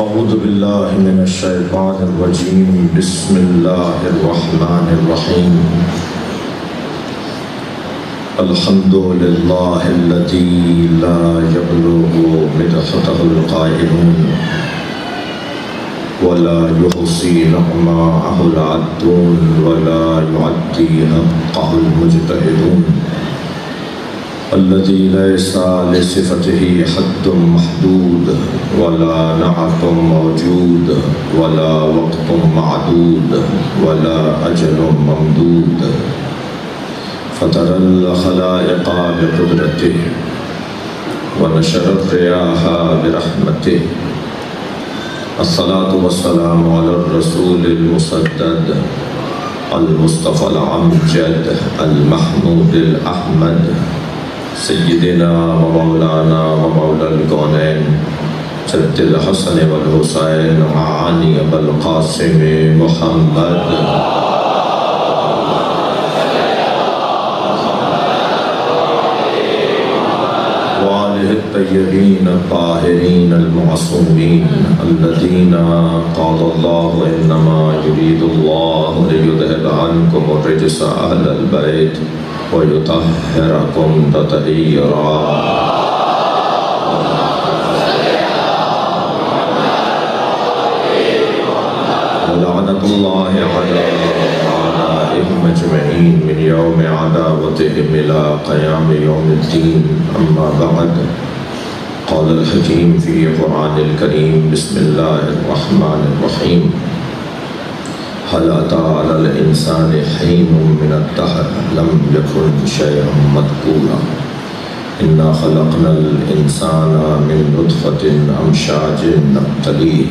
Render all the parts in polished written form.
اعوذ باللہ من الشیطان الرجیم بسم اللہ الرحمن الرحیم الحمد للہ الذی لا یبلغ مدحتہ القائلون ولا يحصي نعماءه العدون ولا يعدي حقه المجتهدون الذي ليس لصفته حد محدود ولا نعت موجود ولا وقت معدود ولا أجل ممدود فترى الخلائق بقدرته ونشر الرياح برحمته الصلاة والسلام على الرسول المسدد المصطفى الأمجد المحمود الأحمد سيدنا ومولانا ومولى الكونين جد الحسن والحسين معاني أبا القاسم محمد وآله الطيبين الطاهرين المعصومين الذين قال الله إنما يريد الله ليذهب عنكم الرجس أهل البيت ويطهركم تطهيرا ولعنة الله على أعدائهم أجمعين من يوم عداوتهم إلى قيام يوم الدين أما بعد قال الحكيم في قرآن الكريم بسم الله الرحمن الرحيم هل أتى على الإنسان حين من الدهر لم يكن شيئا مذكورا إنا خلقنا الإنسان من نطفة أمشاج نبتليه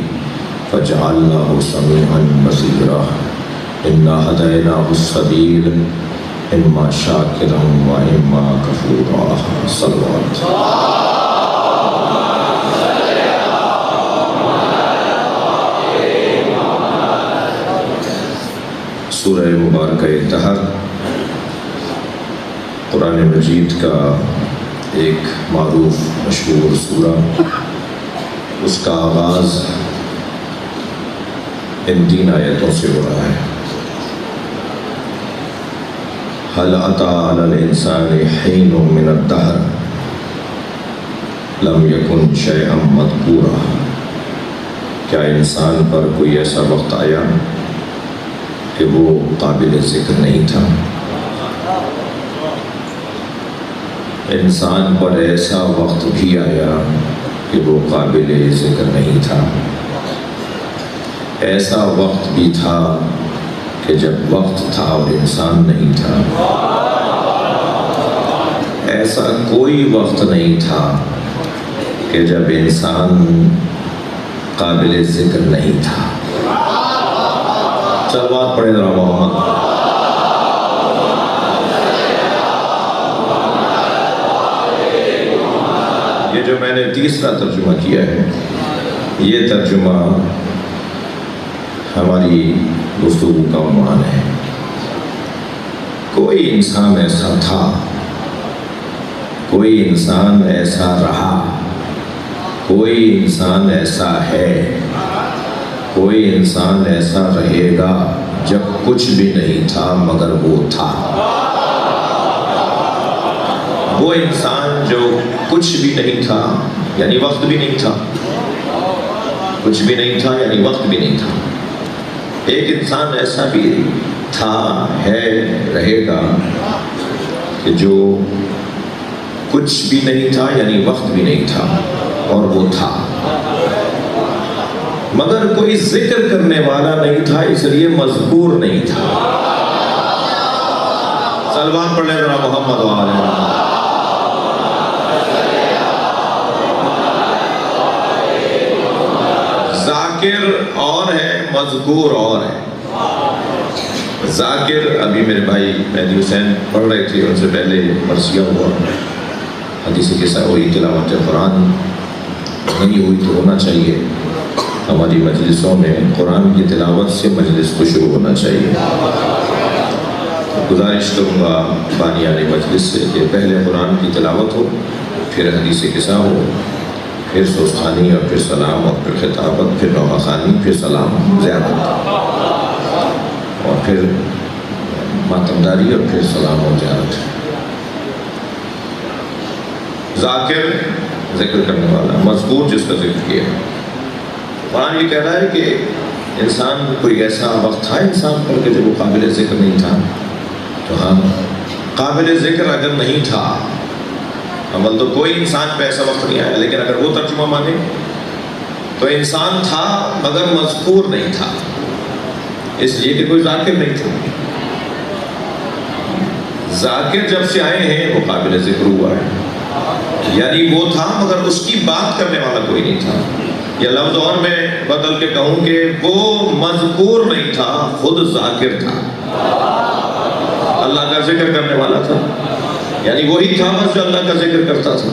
فجعلناه سميعا بصيرا إنا هديناه السبيل إما شاكرا وإما كفورا صلوات سورہ مبارکہ دہر قرآن مجید کا ایک معروف مشہور سورہ، اس کا آغاز ان 3 آیتوں سے ہو رہا ہے۔ هل أتى على الإنسان حين من الدهر لم يكن شيئا مذكورا، کیا انسان پر کوئی ایسا وقت آیا کہ وہ قابل ذکر نہیں تھا؟ انسان پر ایسا وقت بھی آیا کہ وہ قابل ذکر نہیں تھا۔ ایسا وقت بھی تھا کہ جب وقت تھا اور انسان نہیں تھا۔ ایسا کوئی وقت نہیں تھا کہ جب انسان قابل ذکر نہیں تھا۔ صلوات پڑھیں ذرا محمد۔ یہ جو میں نے تیسرا ترجمہ کیا ہے، یہ ترجمہ ہماری گفتگو کا عنوان ہے۔ کوئی انسان ایسا تھا، کوئی انسان ایسا رہا، کوئی انسان ایسا ہے، کوئی انسان ایسا رہے گا جب کچھ بھی نہیں تھا مگر وہ تھا۔ وہ انسان جو کچھ بھی نہیں تھا یعنی وقت بھی نہیں تھا، کچھ بھی نہیں تھا یعنی وقت بھی نہیں تھا۔ ایک انسان ایسا بھی تھا، ہے، رہے گا کہ جو کچھ بھی نہیں تھا یعنی وقت بھی نہیں تھا اور وہ تھا، مگر کوئی ذکر کرنے والا نہیں تھا، اس لیے مذکور نہیں تھا۔ صلوات پڑھ لیں ذرا محمد وآلہ۔ ذاکر اور ہے، مذکور اور ہے۔ ذاکر ابھی میرے بھائی مہدی حسین پڑھ رہے تھے، ان سے پہلے مرثیہ ہوا، حدیث کے ساتھ وہی تلاوت قرآن نہیں ہوئی تو ہونا چاہیے۔ ہماری مجلسوں میں قرآن کی تلاوت سے مجلس کو شروع ہونا چاہیے۔ گزارش کروں گا بانیان مجلس سے کہ پہلے قرآن کی تلاوت ہو، پھر حدیث قصہ ہو، پھر سستانی اور پھر سلام اور پھر خطابت، پھر نوحہ خوانی، پھر سلام زیارت، اور پھر ماتمداری اور پھر سلام اور زیارت۔ ذاکر ذکر کرنے والا، مذکور جس کا ذکر کیا۔ قرآن یہ کہہ رہا ہے کہ انسان کوئی ایسا وقت تھا انسان پر کہ جب وہ قابل ذکر نہیں تھا، تو ہاں قابل ذکر اگر نہیں تھا، عمل تو کوئی انسان پہ ایسا وقت نہیں آیا، لیکن اگر وہ ترجمہ مانے تو انسان تھا مگر مذکور نہیں تھا، اس لیے کہ کوئی ذاکر نہیں تھا۔ ذاکر جب سے آئے ہیں وہ قابل ذکر ہوا ہے، یعنی وہ تھا مگر اس کی بات کرنے والا کوئی نہیں تھا، یا لفظ اور میں بدل کے کہوں کہ وہ مذکور نہیں تھا، خود ذاکر تھا، اللہ کا ذکر کرنے والا تھا، یعنی وہی تھا بس جو اللہ کا ذکر کرتا تھا۔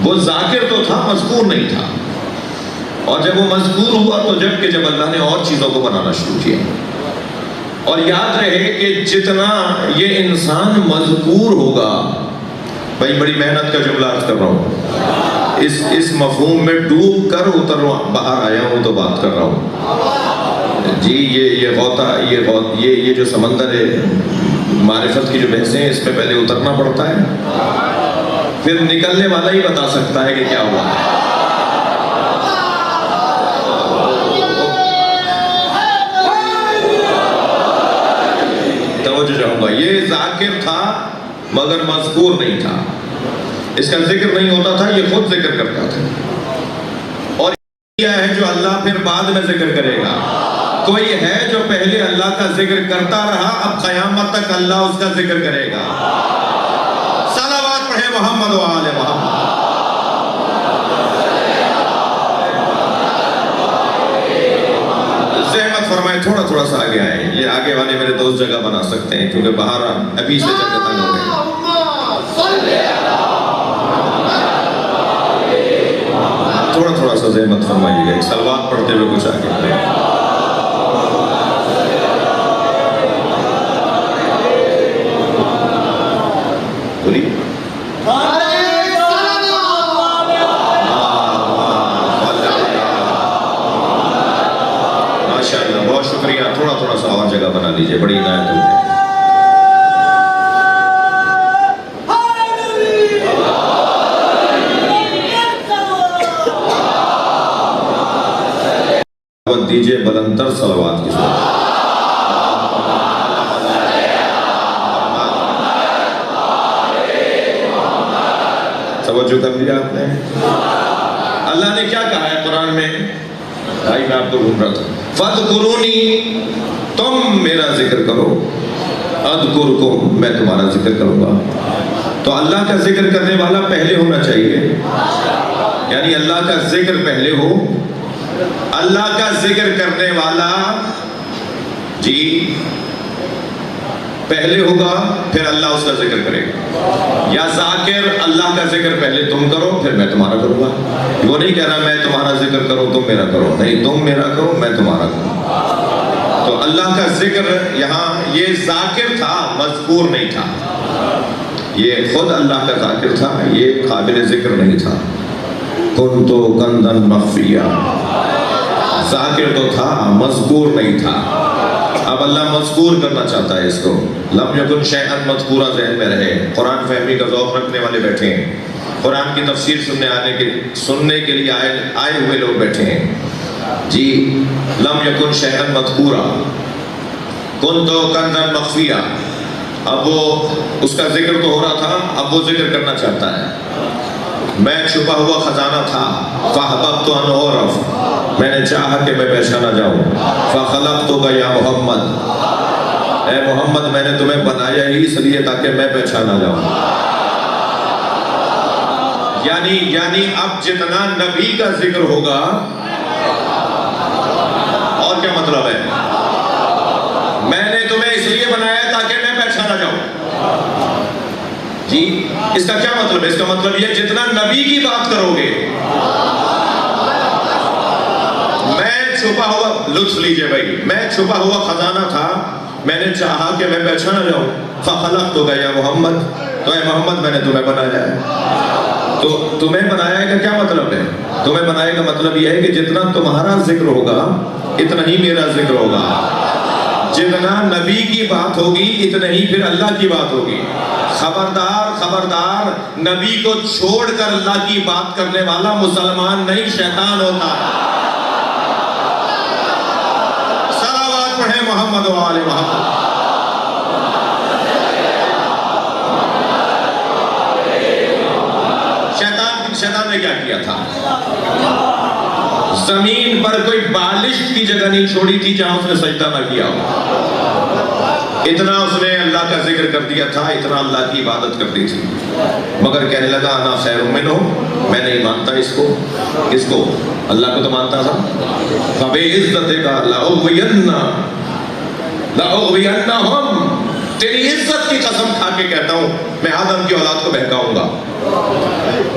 وہ ذاکر تو تھا، مذکور نہیں تھا، اور جب وہ مذکور ہوا تو جب اللہ نے اور چیزوں کو بنانا شروع کیا۔ اور یاد رہے کہ جتنا یہ انسان مذکور ہوگا، بھائی بڑی محنت کا جملہ عرض کر رہا ہوں، اس مفہوم میں ڈوب کر اتر باہر آیا ہوں تو بات کر رہا ہوں جی۔ یہ غوطہ، یہ جو سمندر ہے معرفت کی جو بحثیں ہیں، اس میں پہلے اترنا پڑتا ہے، پھر نکلنے والا ہی بتا سکتا ہے کہ کیا ہوا ہے۔ توجہ چاہوں گا، یہ ذاکر تھا مگر مذکور نہیں تھا، اس کا ذکر نہیں ہوتا تھا، یہ خود ذکر کرتا تھا۔ اور یہ ہے جو اللہ پھر بعد میں ذکر کرے گا۔ کوئی ہے جو پہلے اللہ کا ذکر کرتا رہا، اب قیامت تک اللہ اس کا ذکر کرے گا۔ صلوات پڑھے محمد و آل محمد۔ زحمت فرمائے تھوڑا سا آگے آئے، یہ آگے والے میرے دوست جگہ بنا سکتے ہیں کیونکہ باہر ابھی سے جگہ تنگ ہو گئے۔ تھوڑا سا زحمت فرمائیے گا، ایک صلوات پڑھتے ہوئے کچھ آگے بڑھیں۔ ماشاءاللہ، بہت شکریہ، تھوڑا سا اور جگہ بنا لیجئے، بڑی عنایت ہوگی۔ دیجئے بلندر صلوات کی صورت۔ توجہ کر لیا آپ نے؟ اللہ نے کیا کہا ہے قرآن میں؟ بھائی میں آپ کو ڈھونڈ رہا تھا، فَاذْكُرُونِی، تم میرا ذکر کرو، اذکرکم، میں تمہارا ذکر کروں گا۔ تو اللہ کا ذکر کرنے والا پہلے ہونا چاہیے، یعنی اللہ کا ذکر پہلے ہو، اللہ کا ذکر کرنے والا جی پہلے ہوگا، پھر اللہ اس کا ذکر کرے گا۔ یا ذاکر، اللہ کا ذکر پہلے تم کرو پھر میں تمہارا کروں گا۔ وہ نہیں کہہ رہا میں تمہارا ذکر کروں تم میرا کرو، نہیں، تم میرا کرو میں تمہارا کروں۔ تو اللہ کا ذکر یہاں یہ ذاکر تھا، مذکور نہیں تھا، یہ خود اللہ کا ذاکر تھا، یہ قابل ذکر نہیں تھا۔ کنتو کندن مخفیہ، ذاکر تو تھا مذکور نہیں تھا۔ اب اللہ مذکور کرنا چاہتا ہے اس کو، لم یکن شیئا مذکورا ذہن میں رہے۔ قرآن فہمی کا ذوق رکھنے والے بیٹھے ہیں، قرآن کی تفسیر سننے کے لیے آئے ہوئے لوگ بیٹھے ہیں جی۔ لم یکن شیئا مذکورا، کنتو کنزا مخفیہ، اب وہ اس کا ذکر تو ہو رہا تھا، اب وہ ذکر کرنا چاہتا ہے۔ میں چھپا ہوا خزانہ تھا، فَأَحْبَبْتُ أَنْ أُعْرَفَ، میں نے چاہا کہ میں پہچانا جاؤں، فَخَلَقْتُكَ يَا محمد، اے محمد میں نے تمہیں بنایا ہی اس لیے تاکہ میں پہچانا جاؤں۔ یعنی اب جتنا نبی کا ذکر ہوگا، اور کیا مطلب ہے؟ میں نے تمہیں اس لیے بنایا تاکہ میں پہچانا جاؤں جی۔ اس کا کیا مطلب ہے؟ اس کا مطلب یہ جتنا نبی کی بات کرو گے، میں چھپا ہوا، لطف لیجئے بھائی، میں چھپا ہوا خزانہ تھا، میں نے چاہا کہ میں پہچانا جاؤں، فَخَلَقْتُكَ يَا محمد، تو اے محمد میں نے تمہیں بنایا ہے۔ تو تمہیں بنایا کا کیا مطلب ہے؟ تمہیں بنایا کا مطلب یہ ہے کہ جتنا تمہارا ذکر ہوگا اتنا ہی میرا ذکر ہوگا، جتنا نبی کی بات ہوگی اتنا ہی پھر اللہ کی بات ہوگی۔ خبردار خبردار، نبی کو چھوڑ کر اللہ کی بات کرنے والا مسلمان نہیں، شیطان ہوتا ہے۔ صلوات پڑھیں محمد و آل محمد۔ شیطان نے کیا کیا تھا؟ زمین پر کوئی بالش کی جگہ نہیں چھوڑی تھی جہاں اس نے سجدہ نہ کیا ہو۔ اتنا اس نے اللہ کا ذکر کر دیا تھا، اتنا اللہ کی عبادت کر دی تھی، مگر کہنے لگا انا خیر منہ، میں نہیں مانتا اس کو۔ کس کو؟ اللہ کو تو مانتا تھا۔ فَبِعِزَّتِكَ لَأُغْوِيَنَّهُمْ، تیری عزت کی قسم کھا کے کہتا ہوں میں آدم کی اولاد کو بہکاؤں گا۔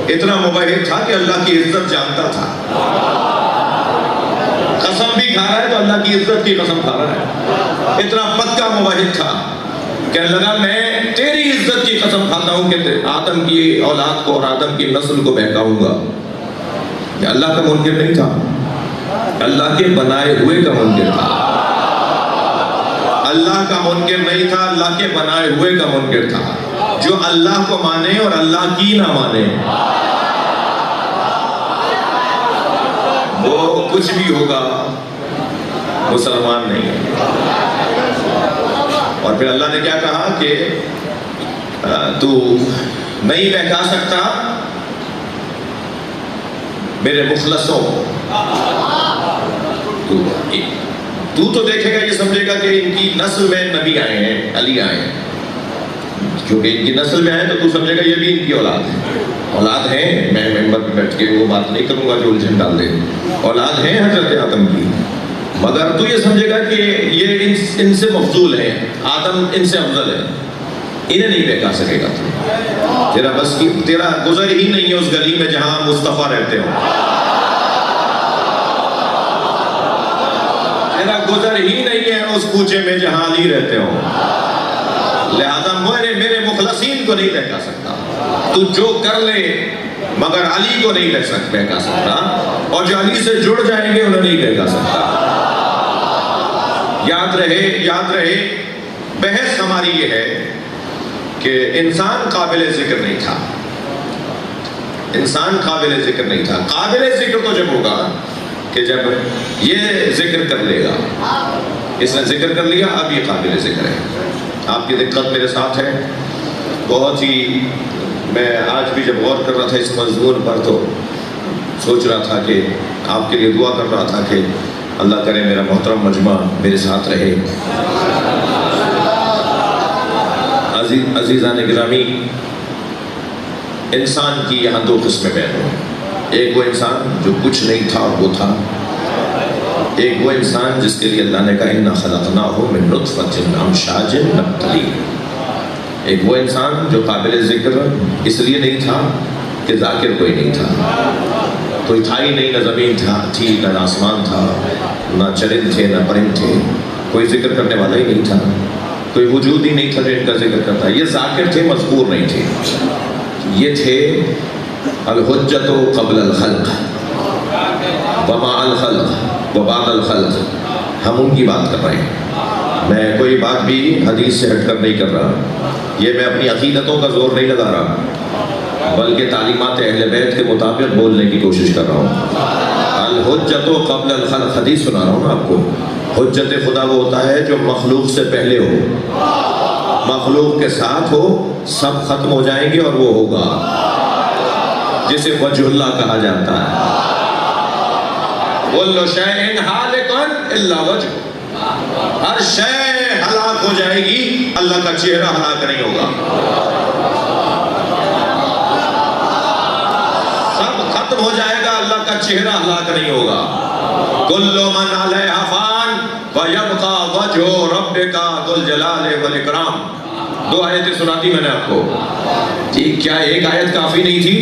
اتنا مباحث تھا کہ اللہ کی عزت جانتا تھا، قسم بھی کھا رہا ہے تو اللہ کی عزت کی قسم کھا رہا ہے۔ اتنا پکا مباحث تھا، کہنے لگا میں تیری عزت کی قسم کھاتا ہوں کہ آدم کی اولاد کو اور آدم کی نسل کو بہکاؤں گا۔ یہ اللہ کا منکر نہیں تھا، اللہ کے بنائے ہوئے کا منکر تھا۔ اللہ کا منکر نہیں تھا، اللہ کے بنائے ہوئے کا منکر تھا، جو اللہ کو مانے اور اللہ کی نہ مانے وہ کچھ بھی ہوگا مسلمان نہیں ہے۔ اور پھر اللہ نے کیا کہا کہ تو نہیں بہکا سکتا میرے مخلصوں، تو دیکھے گا، یہ سمجھے گا کہ ان کی نسل میں نبی آئے ہیں، علی آئے ہیں، کیونکہ ان کی نسل میں آئے تو سمجھے گا یہ بھی ان کی اولاد ہیں۔ میں ممبر پہ بیٹھ کے وہ بات نہیں کروں گا جو الجھن ڈال دے، اولاد ہیں حضرت آدم کی، مگر تو یہ سمجھے گا کہ یہ ان سے مفضول ہیں، آدم ان سے افضل ہے، انہیں نہیں بہکا سکے گا۔ تیرا بس کی، تیرا گزر ہی نہیں ہے اس گلی میں جہاں مصطفیٰ رہتے ہوں، تیرا گزر ہی نہیں ہے اس کوچے میں جہاں علی رہتے ہوں، لہذا میرے مخلصین کو نہیں بہکا سکتا۔ تو جو کر لے مگر علی کو نہیں بہکا سکتا، اور جو علی سے جڑ جائیں گے انہیں نہیں بہکا سکتا۔ یاد رہے بحث ہماری یہ ہے کہ انسان قابل ذکر نہیں تھا، انسان قابل ذکر نہیں تھا۔ قابل ذکر تو جب ہوگا کہ جب یہ ذکر کر لے گا، اس نے ذکر کر لیا، اب یہ قابل ذکر ہے۔ آپ کی دقت میرے ساتھ ہے بہت ہی، میں آج بھی جب غور کر رہا تھا اس مضمون پر تو سوچ رہا تھا کہ آپ کے لیے دعا کر رہا تھا کہ اللہ کرے میرا محترم مجمع میرے ساتھ رہے۔ عزیزان گرامی، انسان کی یہاں دو قسمیں بیان ہوئی، ایک وہ انسان جو کچھ نہیں تھا اور وہ تھا، ایک وہ انسان جس کے لیے اللہ نے کہا اِنَّا خَلَقْنَاهُ مِن نُطْفَةٍ أَمْشَاجٍ نَبْتَلِيهِ، ایک وہ انسان جو قابل ذکر اس لیے نہیں تھا کہ ذاکر کوئی نہیں تھا، کوئی تھا ہی نہیں، نہ زمین تھی، نہ آسمان تھا، نہ چرند تھے، نہ پرند تھے، کوئی ذکر کرنے والا ہی نہیں تھا، کوئی وجود ہی نہیں تھا جو ان کا ذکر کرتا۔ یہ ذاکر تھے، مذکور نہیں تھے، یہ تھے الحجت قبل الخلق وما الخلق وبعد الخلق۔ ہم ان کی بات کر رہے ہیں، میں کوئی بات بھی حدیث سے ہٹ کر نہیں کر رہا، یہ میں اپنی عقیدتوں کا زور نہیں لگا رہا، بلکہ تعلیمات اہل بیت کے مطابق بولنے کی کوشش کر رہا ہوں۔ الحجت قبل الخلق، حدیث سنا رہا ہوں نا آپ کو۔ حجت خدا وہ ہوتا ہے جو مخلوق سے پہلے ہو، مخلوق کے ساتھ ہو، سب ختم ہو جائیں گے اور وہ ہوگا، جسے وجہ اللہ کہا جاتا ہے۔ کُلُّ شَيْءٍ ہَالِكٌ إِلَّا وَجْهُ، ہر شے ہلاک ہو جائے گی، اللہ کا چہرہ ہلاک نہیں ہوگا۔ سب ختم ہو جائے گا، اللہ کا چہرہ ہلاک نہیں ہوگا۔ کُلُّ مَنْ عَلَيْهَا فَانٍ وَيَبْقَى وَجْهُ رَبِّكَ ذُو الْجَلَالِ وَالْإِكْرَامِ۔ دو آیتیں سنا دی میں نے آپ کو، کیا ایک آیت کافی نہیں تھی؟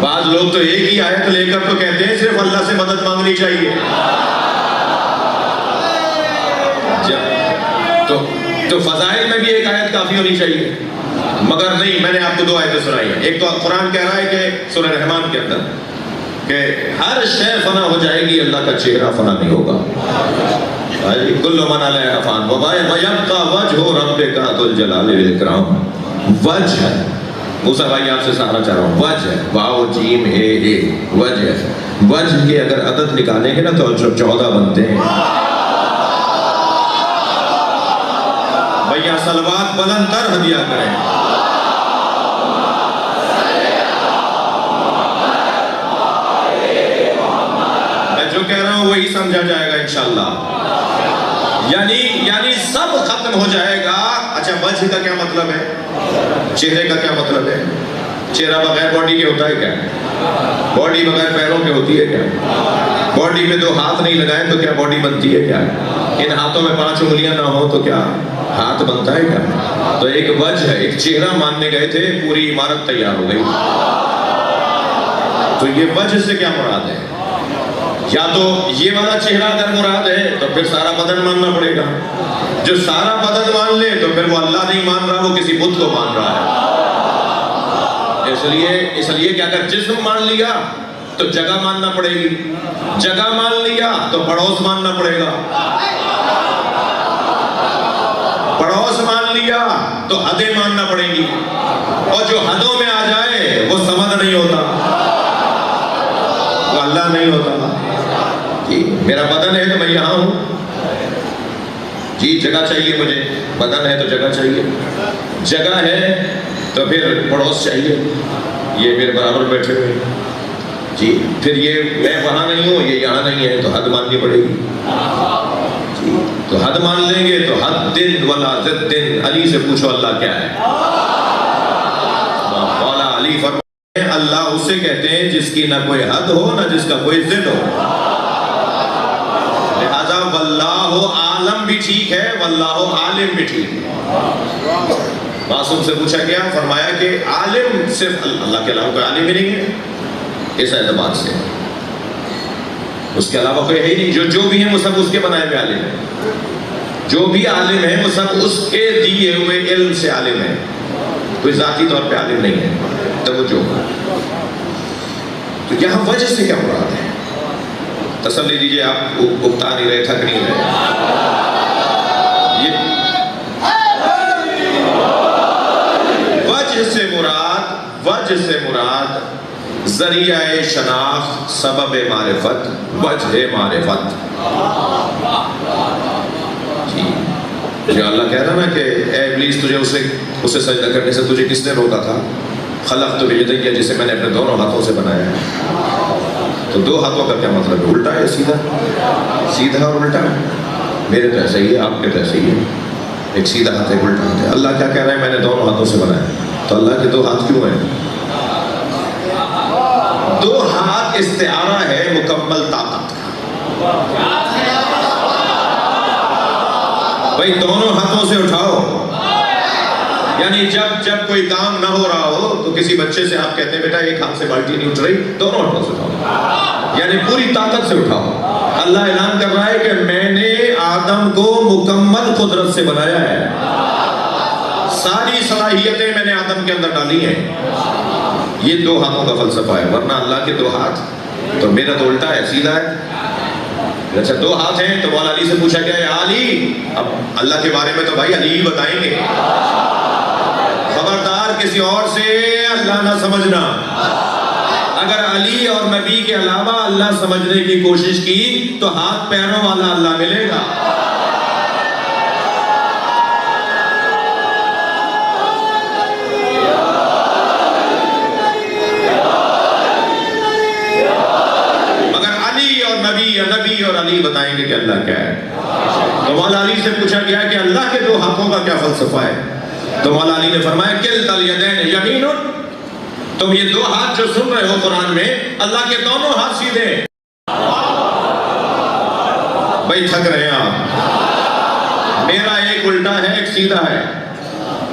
بعض لوگ تو ایک ہی آیت لے کر تو کہتے ہیں صرف اللہ سے مدد مانگنی چاہیے، تو فضائل میں بھی ایک آیت کافی ہونی چاہیے۔ مگر نہیں، میں نے آپ کو 2 آیتیں سنائی ہیں. ایک تو قرآن کہہ رہا ہے کہ سورہ رحمان کے اندر کہ ہر شے فنا ہو جائے گی، اللہ کا چہرہ فنا نہیں ہوگا. کل من علیہا فان ویبقی وجہ ربک ذو الجلال والاکرام. وجہ، موسیٰ بھائی آپ سے سہارا چاہ رہا ہوں، وجہ، واو جیم اے اے، وجہ. وجہ کے اگر عدد نکالیں گے نا تو 14 بنتے ہیں. بھیا صلوات بلند تر ہدیہ کریں. میں جو کہہ رہا ہوں وہی سمجھا جائے گا انشاءاللہ. یعنی سب ختم ہو جائے گا. اچھا وجہ کا کیا مطلب ہے؟ چہرے کا کیا مطلب ہے؟ چہرہ بغیر باڈی کے ہوتا ہے کیا؟ باڈی بغیر پیروں کے ہوتی ہے کیا؟ باڈی میں 2 ہاتھ نہیں لگائیں تو کیا باڈی بنتی ہے کیا؟ ان ہاتھوں میں 5 انگلیاں نہ ہوں تو کیا ہاتھ بنتا ہے کیا؟ تو ایک وجہ ہے، ایک چہرہ ماننے گئے تھے، پوری عمارت تیار ہو گئی. تو یہ وجہ سے کیا مراد ہے؟ یا تو یہ والا چہرہ اگر مراد ہے تو پھر سارا بدن ماننا پڑے گا. جو سارا بدن مان لے تو پھر وہ اللہ نہیں مان رہا، وہ کسی بت کو مان رہا ہے. اس لیے کہ اگر جسم مان لیا تو جگہ ماننا پڑے گی، جگہ مان لیا تو پڑوس ماننا پڑے گا، پڑوس مان لیا تو حدیں ماننا پڑے گی، اور جو حدوں میں آ جائے وہ سمد نہیں ہوتا، وہ اللہ نہیں ہوتا. جی میرا بدن ہے تو میں یہاں ہوں، جی جگہ چاہیے مجھے، بدن ہے تو جگہ چاہیے، جگہ ہے تو پھر پڑوس چاہیے، یہ میرے برابر بیٹھے ہوئے. جی پھر یہ میں وہاں نہیں ہوں، یہ یہاں نہیں ہے، تو حد ماننی پڑے گی. جی تو حد مان لیں گے تو حد دن ولا ضد دن. علی سے پوچھو اللہ کیا ہے؟ مولا علی فرماتے ہیں اللہ اسے کہتے ہیں جس کی نہ کوئی حد ہو نہ جس کا کوئی ضد ہو. لہذا واللہ عالم بھی ٹھیک ہے، واللہ عالم بھی ٹھیک ہے. معصوم سے پوچھا گیا، فرمایا کہ عالم صرف اللہ کے علاوہ کوئی عالم ہی نہیں ہے اس اعتبار سے، اس کے علاوہ کوئی ہے ہی نہیں. جو بھی ہیں وہ سب اس کے بنائے ہوئے عالم ہیں، جو بھی عالم ہیں وہ سب اس کے دیے ہوئے علم سے عالم ہیں، کوئی ذاتی طور پہ عالم نہیں ہے. توجہ. تو یہاں وجہ سے کیا مراد ہے؟ تسلی دیجئے، آپ اکتا نہیں رہے، تھک نہیں رہے. وجہ سے مراد ذریعہ شناخت، سبب معرفت، وجہ معرفت. جی اللہ کہہ رہا نا کہ اے ابلیس تجھے اسے سجدہ کرنے سے تجھے کس نے روکا تھا؟ خلقت بیدیا، جسے میں نے اپنے دونوں ہاتھوں سے بنایا ہے. تو 2 ہاتھوں کا کیا مطلب ہے؟ الٹا ہے سیدھا؟ سیدھا اور الٹا ہے. میرے تو ایسا ہی ہے، آپ کے تو ایسا ہی ہے. ایک سیدھا ہاتھ ہے، ایک الٹا ہاتھ ہے. اللہ کیا کہہ رہا ہے؟ میں نے دونوں ہاتھوں سے بنایا. تو اللہ کے 2 ہاتھ کیوں ہیں؟ 2 ہاتھ استعارہ ہے مکمل طاقت کا. بھائی دونوں ہاتھوں سے اٹھاؤ، یعنی جب کوئی کام نہ ہو رہا ہو تو کسی بچے سے آپ کہتے ہیں بیٹا ایک ہاتھ سے بالٹی نہیں اٹھ رہی، دونوں ہاتھوں سے اٹھاؤ، یعنی پوری طاقت سے اٹھاؤ. اللہ اعلان کر رہا ہے کہ میں نے آدم کو مکمل قدرت سے بنایا ہے، ساری صلاحیتیں میں نے آدم کے اندر ڈالی ہیں. یہ 2 ہاتھوں کا فلسفہ ہے. ورنہ اللہ کے 2 ہاتھ، تو میرا تو الٹا ہے، سیدھا ہے. اچھا 2 ہاتھ ہیں تو مولا علی سے پوچھا گیا یا علی، اب اللہ کے بارے میں تو بھائی علی ہی بتائیں گے، خبردار کسی اور سے اللہ نہ سمجھنا. اگر علی اور نبی کے علاوہ اللہ سمجھنے کی کوشش کی تو ہاتھ پیروں والا اللہ ملے گا. نبی اور علی بتائیں گے کہ اللہ کیا ہے. تو مولا علی سے پوچھا گیا کہ اللہ کے 2 ہاتھوں کا کیا فلسفہ ہے؟ تو مولا علی نے فرمایا کلتا الیدین یمین. تم یہ 2 ہاتھ جو سن رہے ہو قرآن میں، اللہ کے دونوں ہاتھ سیدھے. بھائی تھک رہے ہیں آپ، میرا ایک الٹا ہے ایک سیدھا ہے،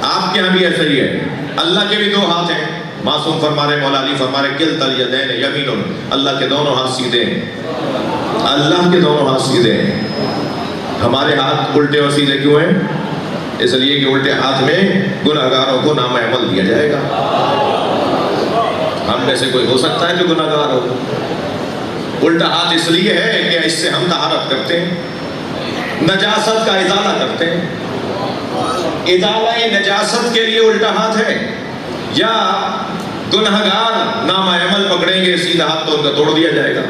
آپ کے یہاں بھی ایسا ہی ہے. اللہ کے بھی 2 ہاتھ ہیں. معصوم فرما رہے، مولا علی فرما رہے کلتا الیدین یمین، اللہ کے دونوں ہاتھ سیدھے ہیں، اللہ کے دونوں ہاتھ سیدھے ہیں. ہمارے ہاتھ الٹے اور سیدھے کیوں ہیں؟ اس لیے کہ الٹے ہاتھ میں گناہگاروں کو نام عمل دیا جائے گا۔ ہم میں سے کوئی ہو سکتا ہے جو گناہگار ہو؟ الٹا ہاتھ اس لیے ہے کہ اس سے ہم طہارت کرتے ہیں، نجاست کا ازالہ کرتے ہیں۔ ازالہ نجاست کے لیے الٹا ہاتھ ہے، یا گناہگار نام عمل پکڑیں گے سیدھا ہاتھ تو ان کا توڑ دیا جائے گا،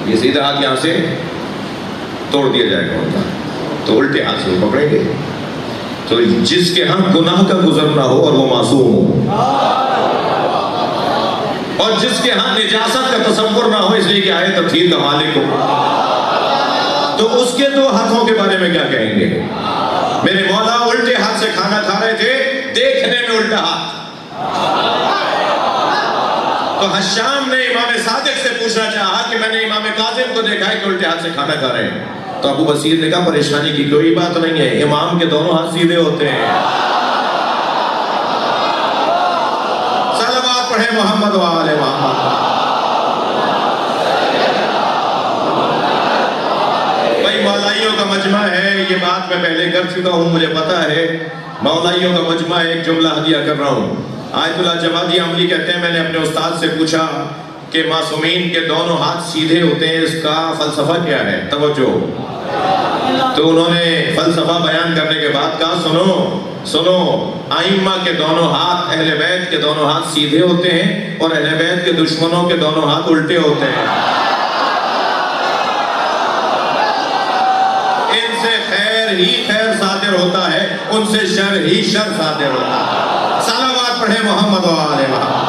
یہ سیدھا ہاتھ یہاں سے توڑ دیا جائے گا ان کا، تو الٹے ہاتھ سے وہ پکڑیں گے۔ تو جس کے ہاں گناہ کا گزرنا ہو اور وہ معصوم ہو، اور جس کے ہاں نجاست کا تصور نہ ہو اس لیے کہ آئے تطہیر کا مالک ہو، تو اس کے دو ہاتھوں کے بارے میں کیا کہیں گے؟ میرے مولا الٹے ہاتھ سے کھانا کھا رہے تھے، دیکھنے میں الٹا ہاتھ۔ تو حشام نے امام صادق سے پوچھنا چاہا کہ میں نے امام کاظم کو دیکھا ہے کہ الٹے ہاتھ سے کھانا کھا رہے ہیں، تو ابو بصیر نے کہا پریشانی کی کوئی بات نہیں ہے، امام کے دونوں ہاتھ سیدھے ہوتے ہیں۔ صلوات پڑھیں محمد وآل محمد۔ بھائی مولائیوں کا مجمع ہے، یہ بات میں پہلے کر چکا ہوں، مجھے پتا ہے مولائیوں کا مجمع ہے، ایک جملہ ہدیہ کر رہا ہوں۔ آیت اللہ جوادی عملی کہتے ہیں میں نے اپنے استاد سے پوچھا کہ معصومین کے دونوں ہاتھ سیدھے ہوتے ہیں، اس کا فلسفہ کیا ہے؟ توجہ۔ تو انہوں نے فلسفہ بیان کرنے کے بعد کہا سنو، ائمہ کے دونوں ہاتھ، اہل بیت کے دونوں ہاتھ سیدھے ہوتے ہیں، اور اہل بیت کے دشمنوں کے دونوں ہاتھ الٹے ہوتے ہیں۔ ان سے خیر ہی خیر صادر ہوتا ہے، ان سے شر ہی شر صادر ہوتا ہے۔ صلوات پڑھیں محمد وآل محمد۔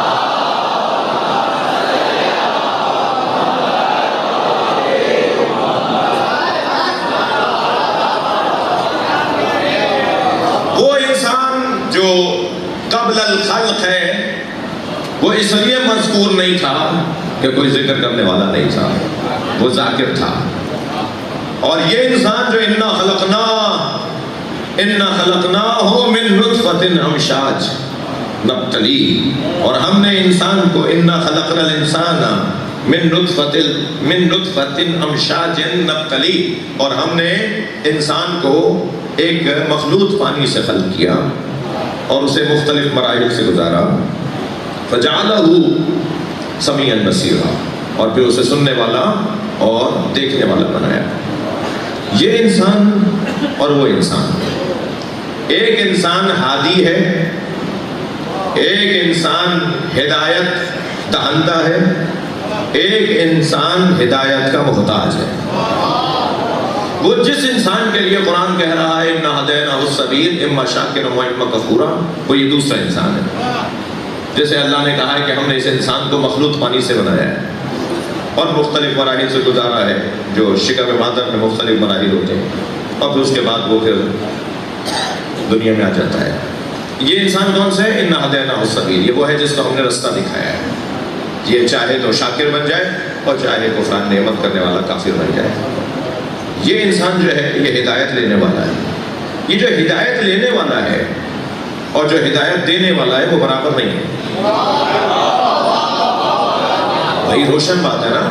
وہ انسان جو قبل الخلق ہے وہ اس لیے مذکور نہیں تھا کہ کوئی ذکر کرنے والا نہیں تھا، وہ ذاکر تھا۔ اور یہ انسان جو انا خلقناہ من نطفۃ امشاج نبتلی، اور ہم نے انسان کو انا خلقنا الانسان من نطفۃ امشاج نبتلی، اور ہم نے انسان کو ایک مخلوط پانی سے خلق کیا اور اسے مختلف مراحل سے گزارا، فجعلہ سمیعا بصیرا، اور پھر اسے سننے والا اور دیکھنے والا بنایا۔ یہ انسان اور وہ انسان، ایک انسان ہادی ہے، ایک انسان ہدایت دہندہ ہے، ایک انسان ہدایت کا محتاج ہے۔ وہ جس انسان کے لیے قرآن کہہ رہا ہے اِنَّا هَدَيْنَاهُ السَّبِيلَ إِمَّا شَاكِرًا وَإِمَّا كَفُورًا، وہ یہ دوسرا انسان ہے۔ جیسے اللہ نے کہا ہے کہ ہم نے اس انسان کو مخلوط پانی سے بنایا ہے اور مختلف مراحل سے گزارا ہے، جو شکم مادر میں مختلف مراحل ہوتے ہیں، اور پھر اس کے بعد وہ پھر دنیا میں آ جاتا ہے۔ یہ انسان کون سا ہے؟ اِنَّا هَدَيْنَاهُ السَّبِيلَ، یہ وہ ہے جس کو ہم نے رستہ دکھایا ہے۔ یہ چاہے تو شاکر بن جائے اور چاہے کفران نعمت کرنے والا کافر بن جائے۔ یہ انسان جو ہے یہ ہدایت لینے والا ہے۔ یہ جو ہدایت لینے والا ہے اور جو ہدایت دینے والا ہے وہ برابر نہیں ہے۔ بھائی روشن بات ہے نا،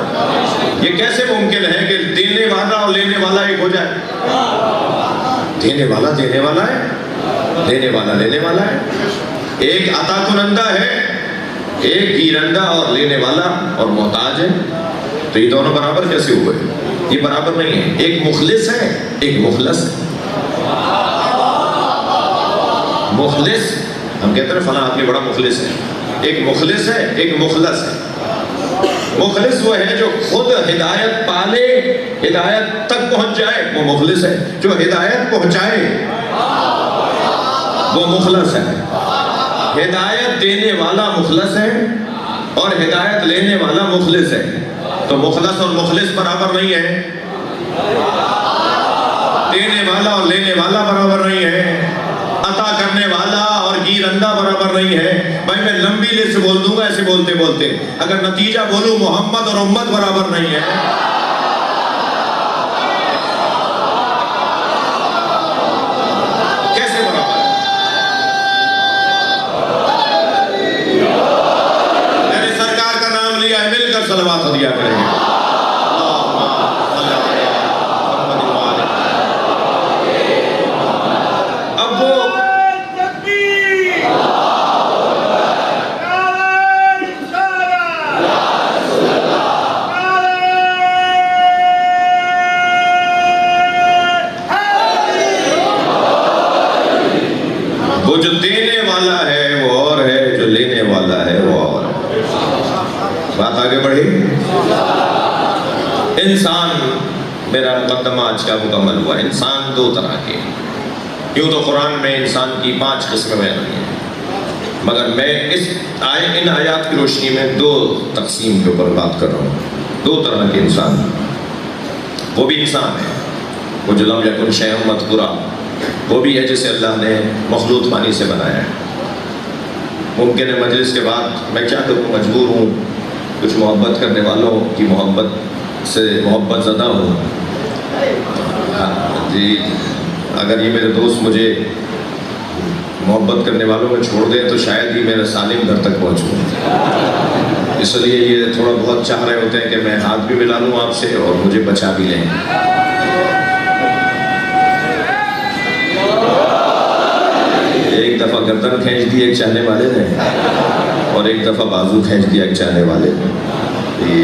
یہ کیسے ممکن ہے کہ دینے والا اور لینے والا ایک ہو جائے؟ دینے والا دینے والا ہے، لینے والا لینے والا ہے۔ ایک عطا کنندہ ہے، ایک گیرندہ اور لینے والا اور محتاج ہے، تو یہ دونوں برابر کیسے ہوئے؟ یہ برابر نہیں ہے۔ ایک مخلص ہے، ایک مخلص ہے۔ مخلص ہم کہتے ہیں فلاں آدمی بڑا مخلص ہے، ایک مخلص ہے، ایک مخلص ہے۔ مخلص وہ ہے جو خود ہدایت پالے، ہدایت تک پہنچ جائے، وہ مخلص ہے۔ جو ہدایت پہنچائے وہ مخلص ہے۔ ہدایت دینے والا مخلص ہے اور ہدایت لینے والا مخلص ہے۔ تو مخلص اور مخلص برابر نہیں ہے، دینے والا اور لینے والا برابر نہیں ہے، عطا کرنے والا اور گیرندہ برابر نہیں ہے۔ بھائی میں لمبی لسٹ بول دوں گا ایسے بولتے بولتے، اگر نتیجہ بولوں محمد اور امت برابر نہیں ہے۔ کیسے برابر ہے؟ میں نے سرکار کا نام لیا ہے، مل کر صلوات ہدیہ کریں گے۔ انسان، میرا مقدمہ آج کا مکمل ہوا۔ انسان دو طرح کے، یوں تو قرآن میں انسان کی 5 قسمیں بیان ہوئی ہیں، مگر میں ان آیات کی روشنی میں 2 تقسیم کے اوپر بات کر رہا ہوں۔ 2 طرح کے انسان، وہ بھی انسان ہے، وہ جو لم یکن شیئا مذکورا، وہ بھی ہے جسے اللہ نے مخلوط پانی سے بنایا ہے۔ ممکن ہے مجلس کے بعد میں کیا کروں، مجبور ہوں کچھ محبت کرنے والوں کی محبت سے محبت زدہ ہوں۔ جی اگر یہ میرے دوست مجھے محبت کرنے والوں میں چھوڑ دیں تو شاید ہی میرا سالم گھر تک پہنچوں، اس لیے یہ تھوڑا بہت چاہ رہے ہوتے ہیں کہ میں ہاتھ بھی ملا لوں آپ سے اور مجھے بچا بھی لیں۔ ایک دفعہ گردن کھینچ دی ایک چاہنے والے نے، اور ایک دفعہ بازو کھینچ دیا ایک چاہنے والے نے۔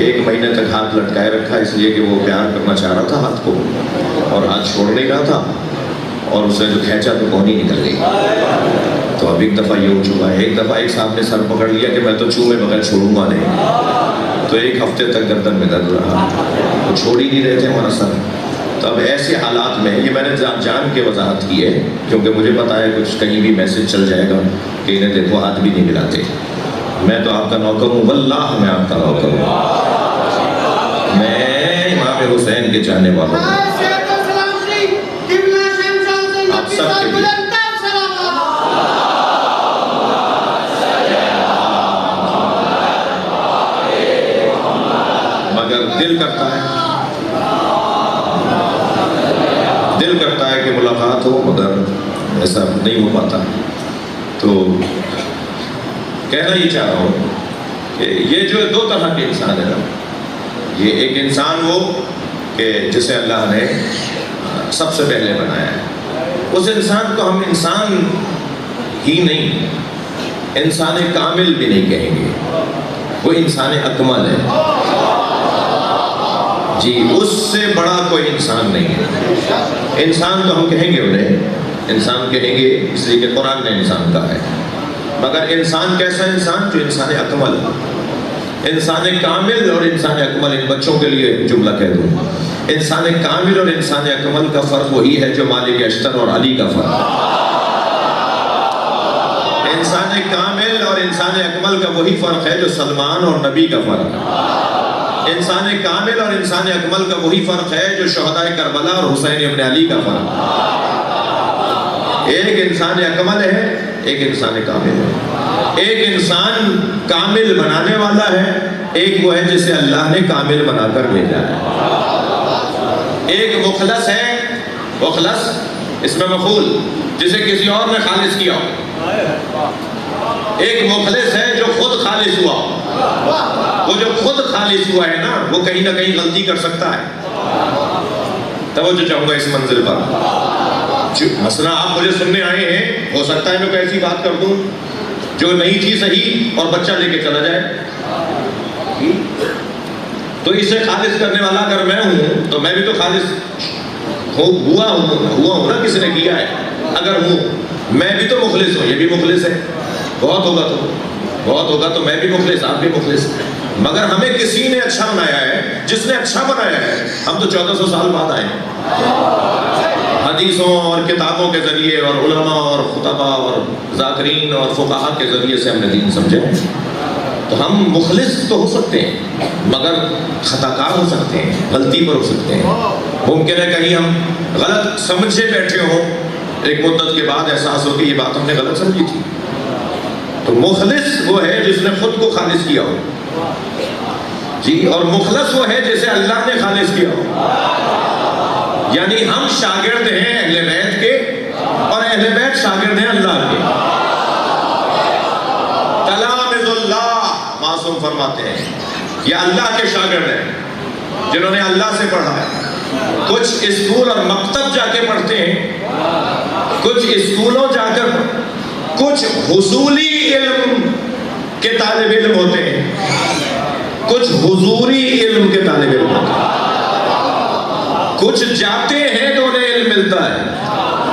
1 مہینے تک ہاتھ لٹکائے رکھا، اس لیے کہ وہ پیار کرنا چاہ رہا تھا ہاتھ کو، اور ہاتھ چھوڑ نہیں رہا تھا، اور اس نے جو کھینچا تو کون ہی نکل گئی۔ تو اب ایک دفعہ یہ ہو چکا ہے، ایک دفعہ ایک صاحب نے سر پکڑ لیا کہ میں تو چومے بغیر چھوڑوں گا نہیں، تو 1 ہفتے تک گردن میں درد رہا، وہ چھوڑ ہی نہیں رہے تھے ہمارا سر۔ تو اب ایسے حالات میں، یہ میں نے جان کے وضاحت کی ہے کیونکہ مجھے پتا ہے کچھ کہیں بھی میسج چل جائے گا کہ انہیں دیکھو ہاتھ بھی نہیں ملاتے۔ میں تو آپ کا نوکر ہوں، واللہ میں آپ کا نوکر ہوں، میں امام حسین کے چاہنے والا ہوں، آپ سب کے لیے۔ مگر دل کرتا ہے کہ ملاقات ہو، مگر ایسا نہیں ہو پاتا۔ تو کہنا یہ چاہ رہا ہوں کہ یہ جو 2 طرح کے انسان ہے نا، یہ ایک انسان وہ کہ جسے اللہ نے سب سے پہلے بنایا ہے، اس انسان کو ہم انسان ہی نہیں، انسان کامل بھی نہیں کہیں گے، وہ انسان اکمل ہے۔ جی اس سے بڑا کوئی انسان نہیں ہے۔ انسان تو ہم کہیں گے انہیں، انسان کہیں گے اس لیے کہ قرآن نے انسان کہا ہے، مگر انسان کیسا انسان؟ جو انسان اکمل، انسان کامل اور انسان اکمل۔ ان بچوں کے لیے جملہ کہہ دوں، انسان کامل اور انسان اکمل کا فرق وہی ہے جو مالک اشتر اور علی کا فرق ہے۔ انسان کامل اور انسان اکمل کا وہی فرق ہے جو سلمان اور نبی کا فرق ہے۔ انسان کامل اور انسان اکمل کا وہی فرق ہے جو شہدائے کربلا اور حسین ابن علی کا فرق ہے۔ ایک انسان اکمل ہے، ایک انسان کامل ہے۔ ایک انسان کامل بنانے والا ہے، ایک وہ ہے جسے اللہ نے کامل بنا کر بھیجا ہے۔ ایک مخلص ہے، مخلص اس میں مفعول، جسے کسی اور نے خالص کیا ہو۔ ایک مخلص ہے جو خود خالص ہوا ہو۔ وہ جو خود خالص ہوا ہے نا، وہ کہیں نہ کہیں غلطی کر سکتا ہے۔ توجہ چاہوں گا اس منزل پر۔ مثلا آپ مجھے سننے آئے ہیں، ہو سکتا ہے میں کوئی ایسی بات کر دوں جو نہیں تھی صحیح اور بچہ لے کے چلا جائے، تو اسے خالص کرنے والا اگر میں ہوں تو میں بھی تو خالص ہوا ہوں نا، کسی نے کیا ہے۔ اگر ہوں میں بھی تو مخلص ہوں، یہ بھی مخلص ہے، بہت ہوگا تو میں بھی مخلص، آپ بھی مخلص۔ مگر ہمیں کسی نے اچھا بنایا ہے، جس نے اچھا بنایا ہے۔ ہم تو 1400 سال بعد آئے ہیں، حدیثوں اور کتابوں کے ذریعے اور علماء اور خطباء اور ذاکرین اور فقہاء کے ذریعے سے ہم نے دین سمجھے، تو ہم مخلص تو ہو سکتے ہیں مگر خطا کار ہو سکتے ہیں، غلطی پر ہو سکتے ہیں۔ ممکن ہے کہیں ہم غلط سمجھے بیٹھے ہوں، ایک مدت کے بعد احساس ہو کہ یہ بات ہم نے غلط سمجھی تھی۔ تو مخلص وہ ہے جس نے خود کو خالص کیا ہو، جی، اور مخلص وہ ہے جسے اللہ نے خالص کیا ہو۔ یعنی ہم شاگرد ہیں اہل بیت کے، اور اہل بیت شاگرد ہیں اللہ کے۔ تلامذ اللہ، معصوم فرماتے ہیں یہ اللہ کے شاگرد ہیں جنہوں نے اللہ سے پڑھا ہے۔ کچھ اسکول اور مکتب جا کے پڑھتے ہیں، کچھ اسکولوں جا کر کچھ حصولی علم کے طالب علم ہوتے ہیں، کچھ حضوری علم کے طالب علم ہوتے ہیں۔ کچھ جاتے ہیں تو انہیں علم ملتا ہے،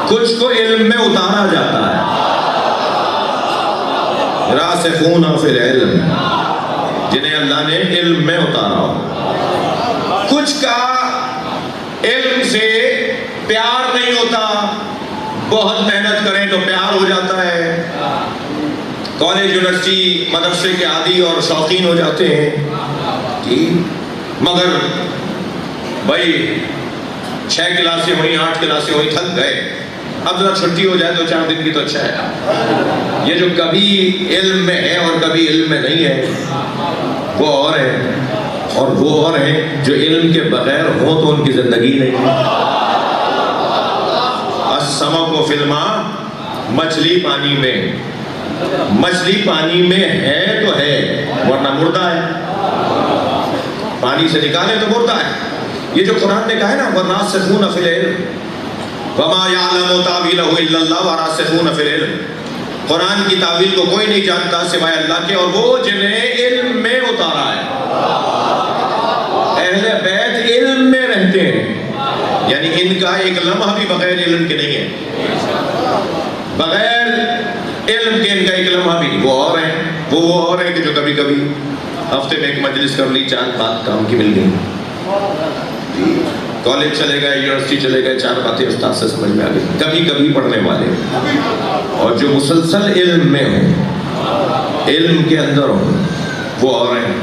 کچھ کو علم میں اتارا جاتا ہے۔ راسخون فی العلم، جنہیں اللہ نے علم میں اتارا ہو۔ کچھ کا علم سے پیار نہیں ہوتا، بہت محنت کریں تو پیار ہو جاتا ہے، کالج یونیورسٹی مدرسے کے عادی اور شوقین ہو جاتے ہیں جی، مگر بھائی 6 کلاسیں ہوئی 8 کلاسیں ہوئی تھک گئے، اب ذرا چھٹی ہو جائے تو 4 دن کی تو اچھا ہے۔ یہ جو کبھی علم میں ہے اور کبھی علم میں نہیں ہے وہ اور ہے، اور وہ اور ہیں جو علم کے بغیر ہوں تو ان کی زندگی نہیں۔ السمک فی الماء، مچھلی پانی میں، مچھلی پانی میں ہے تو ہے ورنہ مردہ ہے، پانی سے نکالے تو مردہ ہے۔ یہ جو قرآن نے کہا ہے نا وَالرَّاسِخُونَ فِي الْعِلْمِ وَمَا يَعْلَمُ تَأْوِيلَهُ إِلَّا اللَّهُ وَالرَّاسِخُونَ فِي الْعِلْمِ، قرآن کی تعویل کو کوئی نہیں جانتا سوائے اللہ کے اور وہ جنہیں علم میں اتارا ہے۔ اہل بیت علم میں رہتے ہیں، یعنی ان کا ایک لمحہ بھی بغیر علم کے نہیں ہے، بغیر علم کے ان کا ایک لمحہ بھی نہیں۔ وہ اور ہیں، وہ اور ہیں کہ جو کبھی کبھی ہفتے میں ایک مجلس کر لی، 4 بات کام کی مل گئی، کالج چلے گئے، یونیورسٹی چلے گئے، 4 باتیں استاد سے سمجھ میں آ گئی، کبھی کبھی پڑھنے والے، اور جو مسلسل علم میں ہوں، علم کے اندر ہوں، وہ اور ہیں۔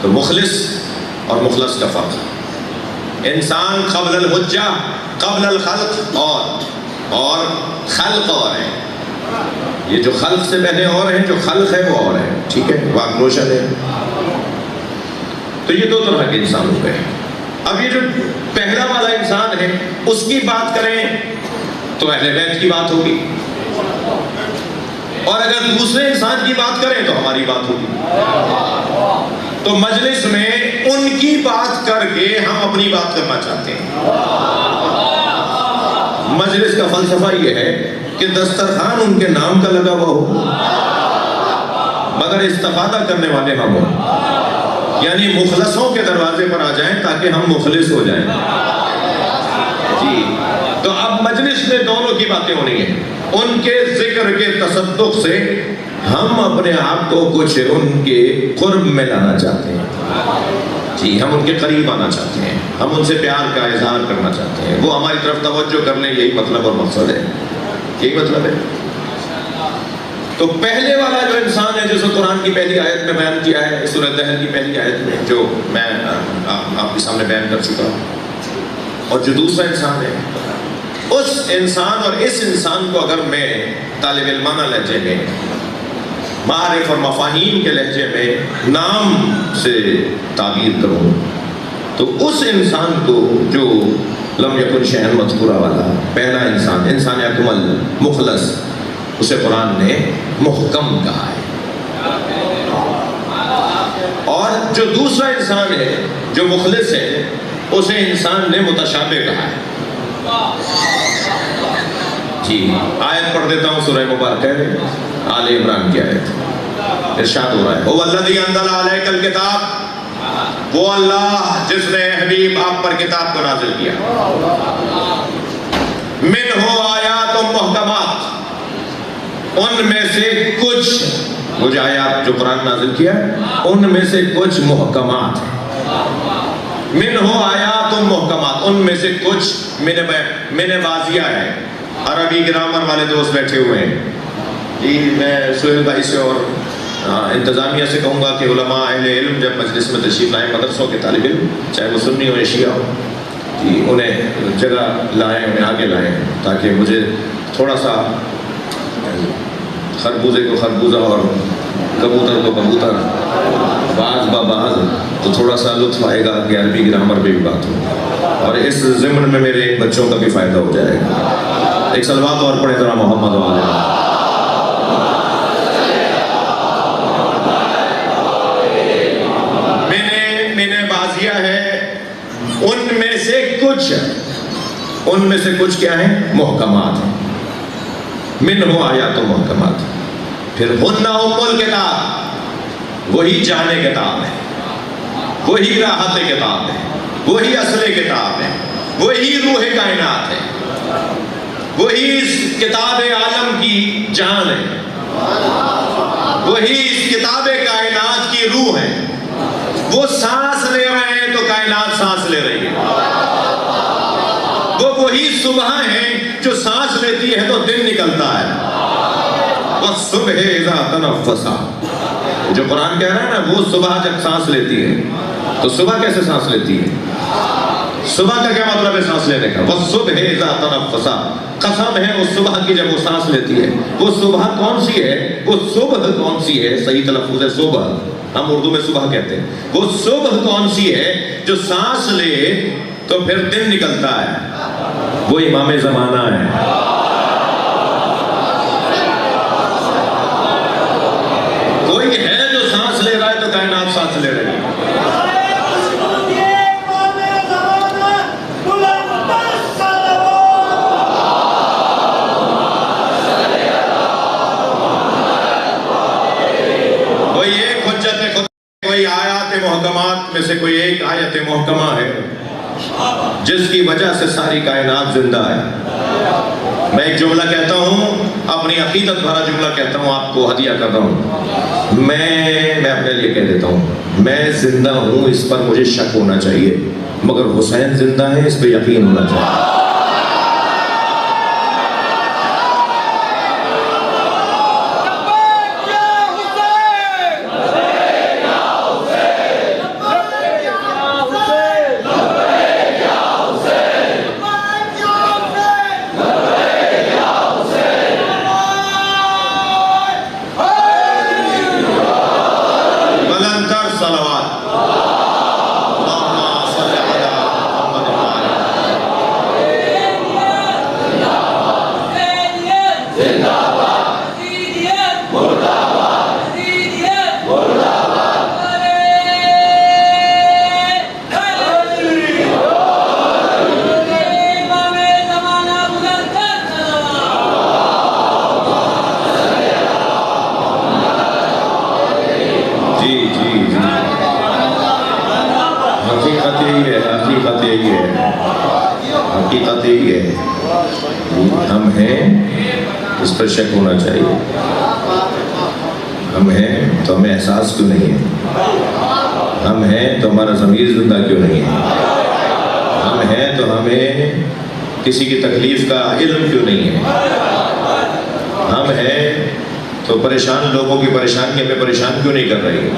تو مخلص اور مخلص کا فرق، انسان قبل الحجہ قبل الخلق اور خلق اور ہے، یہ جو خلق سے پہلے اور ہیں، جو خلق ہے وہ اور ہے، ٹھیک ہے، واقع روشن ہے۔ تو یہ 2 طرح کے انسان ہو گئے۔ اب یہ جو پہلا والا انسان ہے اس کی بات کریں تو اہل بیت کی بات ہوگی، اور اگر دوسرے انسان کی بات کریں تو ہماری بات ہوگی۔ تو مجلس میں ان کی بات کر کے ہم اپنی بات کرنا چاہتے ہیں۔ مجلس کا فلسفہ یہ ہے کہ دسترخوان ان کے نام کا لگا ہوا ہو مگر استفادہ کرنے والے ہم ہوں، یعنی مخلصوں کے دروازے پر آ جائیں تاکہ ہم مخلص ہو جائیں جی۔ تو اب مجلس میں دونوں کی باتیں ہونی ہیں، ان کے ذکر کے تصدق سے ہم اپنے آپ کو کچھ ان کے قرب میں لانا چاہتے ہیں جی، ہم ان کے قریب آنا چاہتے ہیں، ہم ان سے پیار کا اظہار کرنا چاہتے ہیں، وہ ہماری طرف توجہ کر لیں، یہی مطلب اور مقصد ہے، یہی مطلب ہے۔ تو پہلے والا جو انسان ہے جسے قرآن کی پہلی آیت میں بیان کیا ہے، سورہ دہر کی پہلی آیت میں، جو میں آپ کے سامنے بیان کر چکا ہوں، اور جو دوسرا انسان ہے، اس انسان اور اس انسان کو اگر میں طالب علمانہ لہجے میں، معارف اور مفاہیم کے لہجے میں نام سے تعبیر کروں تو اس انسان کو جو لم یکن شیئا مذکورا والا پہلا انسان، انسان اکمل مخلص، اسے قرآن نے محکم کہا ہے، اور جو دوسرا انسان ہے جو مخلص ہے اسے انسان نے متشابہ کہا ہے جی۔ آیت پڑھ دیتا ہوں سورہ مبارکہ میں، آل عمران کی آیت، ارشاد ہو رہا ہے هو الذی انزل علیک الکتاب، وہ اللہ جس نے حبیب آپ پر کتاب کو نازل کیا، منہ آیات محکمات، ان میں سے کچھ، وہ جو آیات جو قرآن نازل کیا ان میں سے کچھ محکمات ہیں، منہ آیات محکمات، ان میں سے کچھ من واضح ہے۔ عربی گرامر والے دوست بیٹھے ہوئے ہیں جی، میں سہیل بھائی سے اور انتظامیہ سے کہوں گا کہ علماء اہل علم جب مجلس میں تشریف لائیں، مدرسوں کے طالب علم چاہے وہ سنی ہو یا شیعہ ہو جی، انہیں جگہ لائیں، انہیں آگے لائیں تاکہ مجھے تھوڑا سا خربوزے کو خربوزہ اور کبوتر کو کبوتر، باز با باز، تو تھوڑا سا لطف آئے گا کہ عربی گرامر پہ بھی بات ہو، اور اس ضمن میں میرے بچوں کا بھی فائدہ ہو جائے گا۔ ایک صلوات اور پڑھیں ذرا محمد و آلہ۔ میں بازیہ ہے، ان میں سے کچھ کیا ہیں؟ محکمات ہیں، منہ آیات و محکمات، پھر ہن ام الکتاب، وہی جانے کتاب ہے، وہی راحت کتاب ہے، وہی اصل کتاب ہے، وہی روح کائنات ہے، وہی اس کتاب عالم کی جان ہے، وہی اس کتاب کائنات کی روح ہے۔ وہ سانس لے رہے ہیں تو کائنات سانس لے رہی ہے. وہ وہی صبح ہے جو سانس لیتی ہے تو دن نکلتا ہے. وَالصُّبْحِ إِذَا تَنَفَّسَ. جو قرآن کہہ رہا ہے نا، وہ صبح جب سانس لیتی ہے تو صبح کیسے سانس لیتی ہے؟ صبح کا کیا مطلب ہے سانس لینے کا؟ وَالصُّبْحِ إِذَا تَنَفَّسَ. قسم ہے اس صبح کی جب وہ سانس لیتی ہے. وہ صبح کون سی ہے؟ وہ صبح کون سی ہے؟ صحیح تلفظ ہے صبح. ہم اردو میں صبح کہتے ہیں. وہ صبح کون سی ہے جو سانس لے تو پھر دن نکلتا ہے؟ وہ امام زمانہ ہے. کوئی ہے جو سانس لے رہا ہے تو کائنات سانس لے رہی ہے. کوئی آیات محکمات میں سے کوئی ایک آیت محکمہ ہے جس کی وجہ سے ساری کائنات زندہ ہے. میں ایک جملہ کہتا ہوں، اپنی عقیدت بھرا جملہ کہتا ہوں، آپ کو ہدیہ کر رہا ہوں. میں اپنے لیے کہہ دیتا ہوں، میں زندہ ہوں اس پر مجھے شک ہونا چاہیے، مگر حسین زندہ ہے اس پہ یقین ہونا چاہیے. حقیقت یہی ہے، ہم ہیں اس پر شک ہونا چاہیے. ہم ہیں تو ہمیں احساس کیوں نہیں ہے؟ ہم ہیں تو ہمارا ضمیر زندہ کیوں نہیں ہے؟ ہم ہیں تو ہمیں کسی کی تکلیف کا علم کیوں نہیں ہے؟ ہم ہیں تو پریشان لوگوں کی پریشانی ہمیں پریشان کیوں نہیں کر رہی؟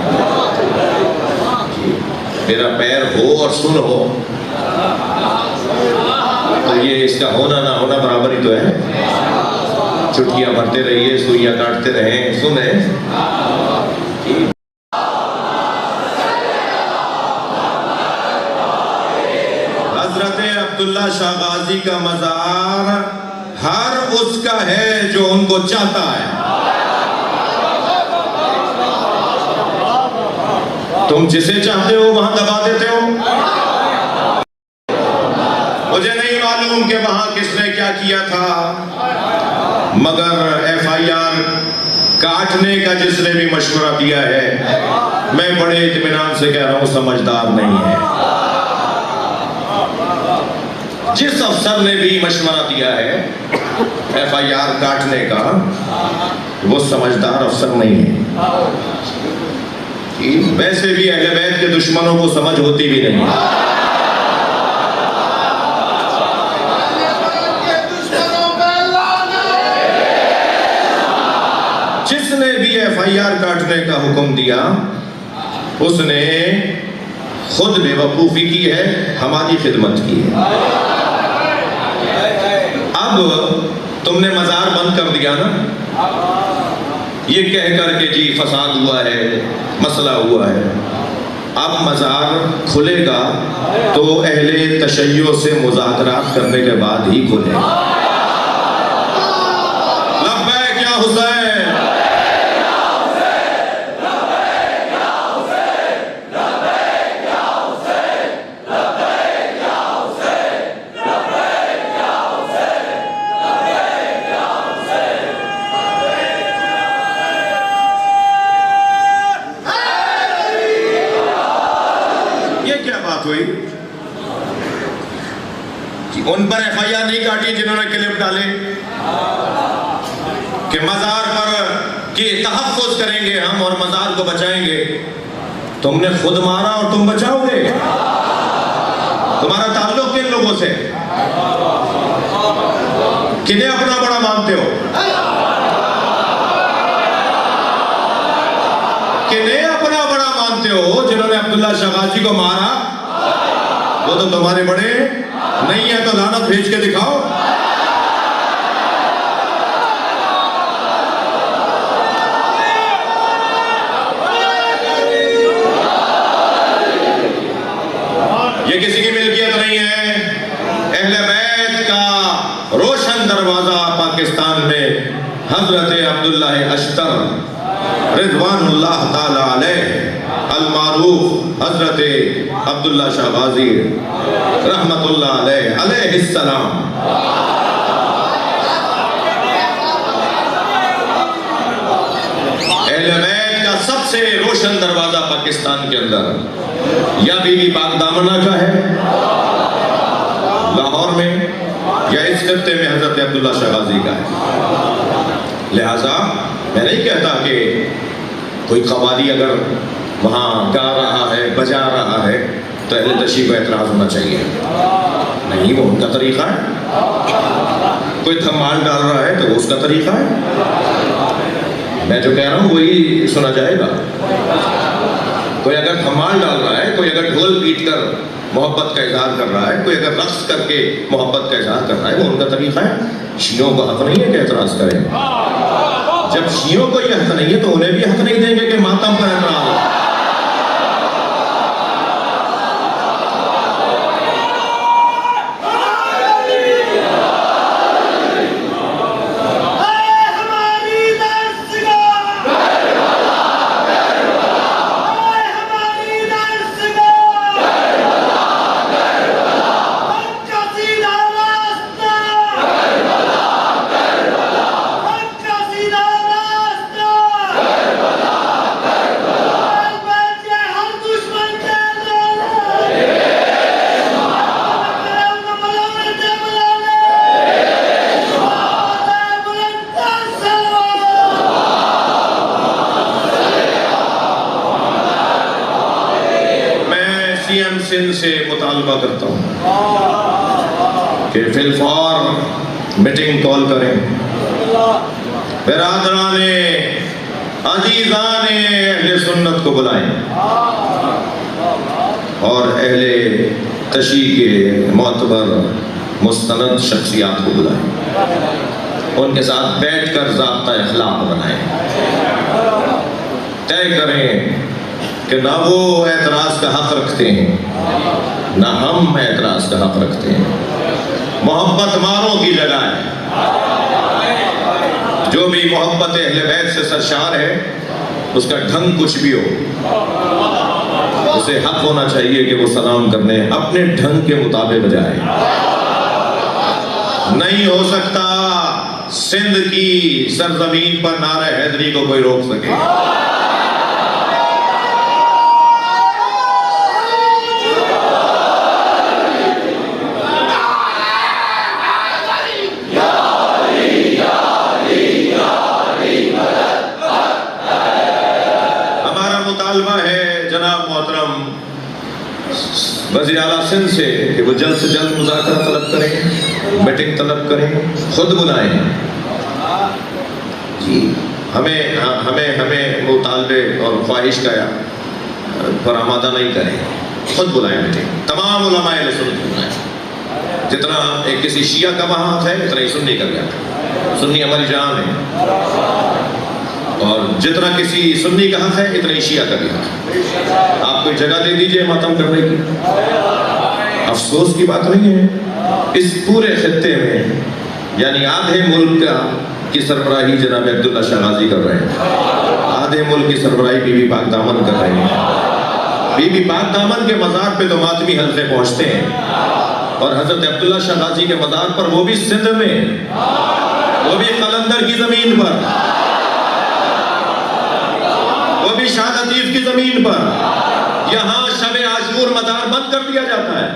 میرا پیر ہو اور سن ہو تو یہ اس کا ہونا نہ ہونا برابر ہی تو ہے. چٹکیاں بھرتے رہیے، سوئیاں کاٹتے رہیں، سنیں. حضرت عبداللہ شاہ غازی کا مزار ہر اس کا ہے جو ان کو چاہتا ہے. تم جسے چاہتے ہو وہاں دبا دیتے ہو. مجھے نہیں معلوم کہ وہاں کس نے کیا کیا تھا، مگر ایف آئی آر کاٹنے کا جس نے بھی مشورہ دیا ہے، میں بڑے اطمینان سے کہہ رہا ہوں سمجھدار نہیں ہے. جس افسر نے بھی مشورہ دیا ہے ایف آئی آر کاٹنے کا، وہ سمجھدار افسر نہیں ہے. ویسے بھی اہل بیت کے دشمنوں کو سمجھ ہوتی بھی نہیں. جس نے بھی ایف آئی آر کاٹنے کا حکم دیا اس نے خود بے وقوفی کی ہے، ہماری خدمت کی ہے. اب تم نے مزار بند کر دیا نا، یہ کہہ کر کہ جی فساد ہوا ہے، مسئلہ ہوا ہے. اب مزار کھلے گا تو اہل تشیع سے مذاکرات کرنے کے بعد ہی کھلے گا. لبیک یا حسین. ان پر ایف آئی آر نہیں کاٹی جنہوں نے کلپ ڈالے کہ مزار پر کی تحفظ کریں گے ہم اور مزار کو بچائیں گے. تم نے خود مارا اور تم بچاؤ گے؟ تمہارا تعلق کن لوگوں سے؟ کنہیں اپنا بڑا مانتے ہو؟ کنہیں اپنا بڑا مانتے ہو؟ جنہوں نے عبداللہ شاہ غازی کو مارا وہ تو تمہارے بڑے نہیں ہے، تو لعنت بھیج کے دکھاؤ۔ یہ کسی کی ملکیت نہیں ہے۔ اہل بیت کا روشن دروازہ پاکستان میں حضرت عبداللہ اشتر رضوان اللہ تعالی علیہ المعروف حضرت عبداللہ شاہ غازی رحمت اللہ علیہ السلام۔ اہل بیت کا سب سے روشن دروازہ پاکستان کے اندر یا بی بی پاک دامنہ کا ہے لاہور میں، یا اس خطے میں حضرت عبداللہ شاہ غازی کا ہے۔ لہٰذا میں نہیں کہتا کہ کوئی قوالی اگر وہاں گا رہا ہے بجا رہا ہے تو اہل تشیع کو اعتراض ہونا چاہیے، نہیں، وہ ان کا طریقہ ہے۔ کوئی دھمال ڈال رہا ہے تو وہ اس کا طریقہ ہے، میں جو کہہ رہا ہوں وہی سنا جائے گا۔ کوئی اگر دھمال ڈال رہا ہے، کوئی اگر ڈھول پیٹ کر محبت کا اظہار کر رہا ہے، کوئی اگر رقص کر کے محبت کا اظہار کر رہا ہے، وہ ان کا طریقہ ہے۔ شیعوں کو حق نہیں ہے کہ اعتراض کریں۔ جب شیعوں کو یہ حق نہیں ہے تو انہیں بھی حق نہیں دیں گے کہ ماتم پر اعتراض ہو۔ سندھ سے مطالبہ کرتا ہوں کہ فی الفور میٹنگ کال کریں، برادران عزیزان اہل سنت کو بلائیں اور اہل تشیع کے معتبر مستند شخصیات کو بلائیں، ان کے ساتھ بیٹھ کر ضابطہ اخلاق بنائیں، طے کریں کہ نہ وہ اعتراض کا حق رکھتے ہیں نہ ہم اعتراض کا حق رکھتے ہیں۔ محبت ماروں کی جگہ ہے، جو بھی محبت اہل بیت سے سرشار ہے اس کا ڈھنگ کچھ بھی ہو، اسے حق ہونا چاہیے کہ وہ سلام کرنے اپنے ڈھنگ کے مطابق جائے۔ نہیں ہو سکتا سندھ کی سرزمین پر نعرہ حیدری کو کوئی روک سکے۔ وزیر اعلیٰ سندھ سے کہ وہ جلد سے جلد مذاکرہ طلب کریں، میٹنگ طلب کریں، خود بلائیں۔ جی ہمیں مطالبے اور خواہش کا پر آمادہ نہیں کریں، خود بلائیں میٹنگ، تمام علماء اہل سنت بلائیں۔ جتنا ایک کسی شیعہ کا وہاں ہے اتنا ہی سنی کا بھی ہے، سنی ہماری جان ہے، اور جتنا کسی سنی کا حق ہے اتنا ہی شیعہ کا بھی حق ہے۔ آپ کوئی جگہ دے دیجئے ماتم کرنے کی، افسوس کی بات نہیں ہے اس پورے خطے میں، یعنی آدھے ملک کی سربراہی جناب عبداللہ شاہ غازی کر رہے ہیں، آدھے ملک کی سربراہی بی بی پاک دامن کر رہے ہیں۔ بی بی پاک دامن کے مزار پہ تو ماتمی حلقے پہنچتے ہیں، اور حضرت عبداللہ شاہ غازی کے مزار پر، وہ بھی سندھ میں، وہ بھی قلندر کی زمین پر، وہ بھی شاہ لطیف کی زمین پر، یہاں شب عاشور مزار بند کر دیا جاتا ہے،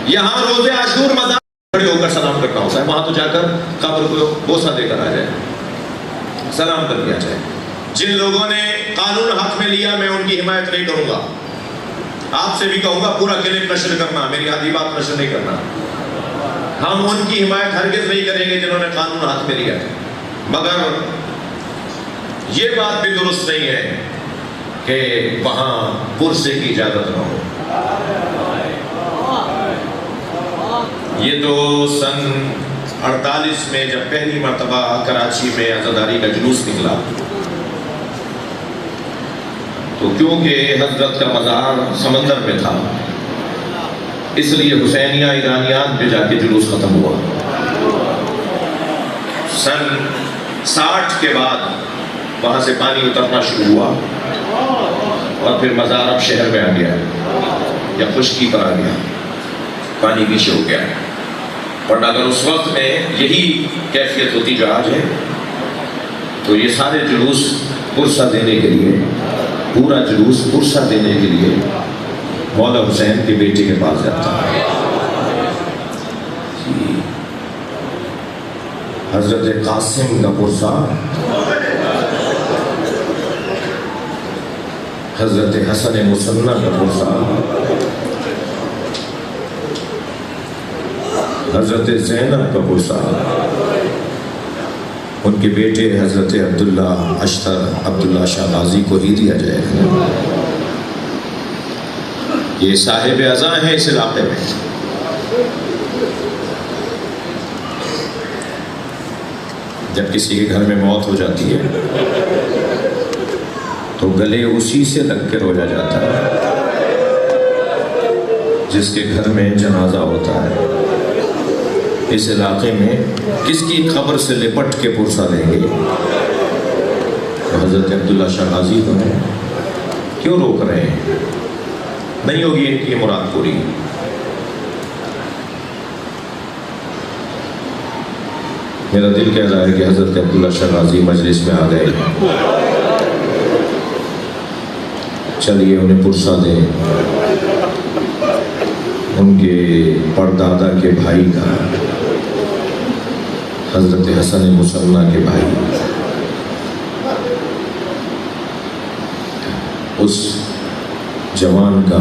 یہاں روز عاشور مزار کھڑے ہو کر سلام کرتا ہوں صاحب، وہاں تو جا کر قبر کو بوسہ دے کر آ جائے، سلام کر دیا جائے۔ جن لوگوں نے قانون ہاتھ میں لیا میں ان کی حمایت نہیں کروں گا، آپ سے بھی کہوں گا پورا کلپ نشر کرنا، میری آدھی بات نشر نہیں کرنا. ہم ان کی حمایت ہرگز نہیں کریں گے جنہوں نے قانون ہاتھ میں لیا، مگر یہ بات بھی درست نہیں ہے کہ وہاں پرسے کی اجازت نہ ہو. یہ تو سن 48 میں جب پہلی مرتبہ کراچی میں عزاداری کا جلوس نکلا تو کیونکہ حضرت کا مزار سمندر میں تھا اس لیے حسینیہ ایرانیات پہ جا کے جلوس ختم ہوا. سن 60 کے بعد وہاں سے پانی اترنا شروع ہوا اور پھر مزار اب شہر میں آ گیا یا خشکی پر آ گیا، پانی پیچھے ہو گیا. ورنہ اگر اس وقت میں یہی کیفیت ہوتی جو آج ہے تو یہ سارے جلوس پرسہ دینے کے لیے، پورا جلوس پرسہ دینے کے لیے مولا حسین کے بیٹے کے پاس جاتا ہے. حضرت قاسم کا پرسہ حضرت حسن مصنع کا پرسہ، حضرت زینب کا پرسہ، ان کے بیٹے حضرت عبداللہ اشتر عبداللہ شاہ غازی کو ہی دیا جائے گا. یہ صاحب عزا ہیں اس علاقے میں. جب کسی کے گھر میں موت ہو جاتی ہے تو گلے اسی سے لگ کے رویا جاتا ہے جس کے گھر میں جنازہ ہوتا ہے. اس علاقے میں کس کی خبر سے لپٹ کے پرسہ لیں گے؟ حضرت عبداللہ شاہ غازی کو ہیں، کیوں روک رہے ہیں؟ نہیں ہوگی ان کی مراد پوری. میرا دل کہہ رہا ہے کہ حضرت عبداللہ شاہ غازی مجلس میں آ گئے، چلیے انہیں پرسہ دیں. ان کے پردادا کے بھائی کا، حضرت حسن مصنع کے بھائی، اس جوان کا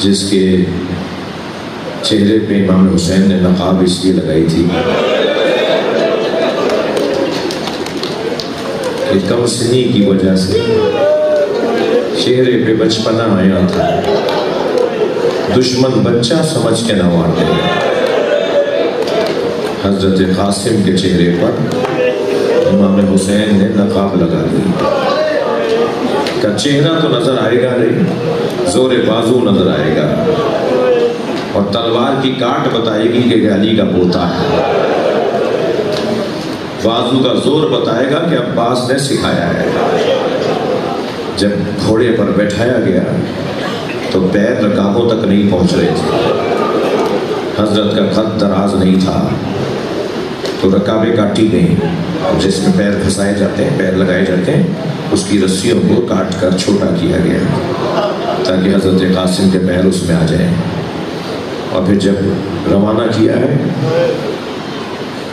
جس کے چہرے پہ امام حسین نے نقاب اس لیے لگائی تھی کہ کم سنی کی وجہ سے چہرے پہ بچپنا آیا تھا، دشمن بچہ سمجھ کے نہ مارتے. حضرت قاسم کے چہرے پر امام حسین نے نقاب لگا دی کہ چہرہ تو نظر آئے گا نہیں، زور بازو نظر آئے گا اور تلوار کی کاٹ بتائے گی کہ علی کا پوتا ہے، بازو کا زور بتائے گا کہ عباس نے سکھایا ہے. جب گھوڑے پر بیٹھایا گیا تو پیر رکابوں تک نہیں پہنچ رہے تھے. حضرت کا قد دراز نہیں تھا تو رکابیں کاٹی گئیں، جس میں پیر پھنسائے جاتے ہیں، پیر لگائے جاتے ہیں، اس کی رسیوں کو کاٹ کر چھوٹا کیا گیا تاکہ حضرت قاسم کے پیر اس میں آ جائیں. اور پھر جب روانہ کیا ہے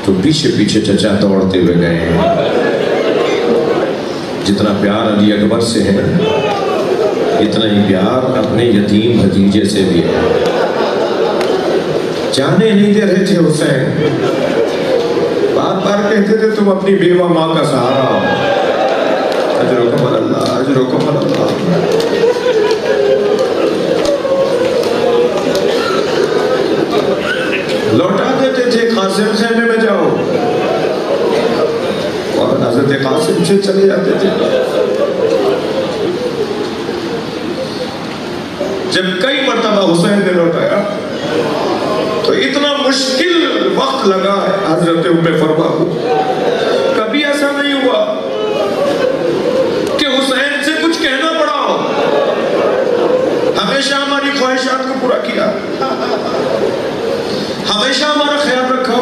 تو پیچھے پیچھے چچا دوڑتے ہوئے گئے ہیں. جتنا پیار علی اکبر سے ہے اتنا ہی پیار اپنے یتیم بھتیجے سے بھی ہے. جانے نہیں دے رہے تھے حسین، بار بار کہتے تھے تم اپنی بیوہ ماں کا سہارا ہو. اجرکم اللہ، اجرکم اللہ. لوٹا دیتے تھے، قاسم خیمے میں جاؤ، اور حضرت قاسم سے چلے جاتے تھے. جب کئی مرتبہ حسین نے لوٹایا تو اتنا مشکل وقت لگا حضرت ام فروا کو. کبھی ایسا نہیں ہوا کہ حسین سے کچھ کہنا پڑا ہو، ہمیشہ ہماری خواہشات کو پورا کیا، ہمیشہ ہمارا خیال رکھا.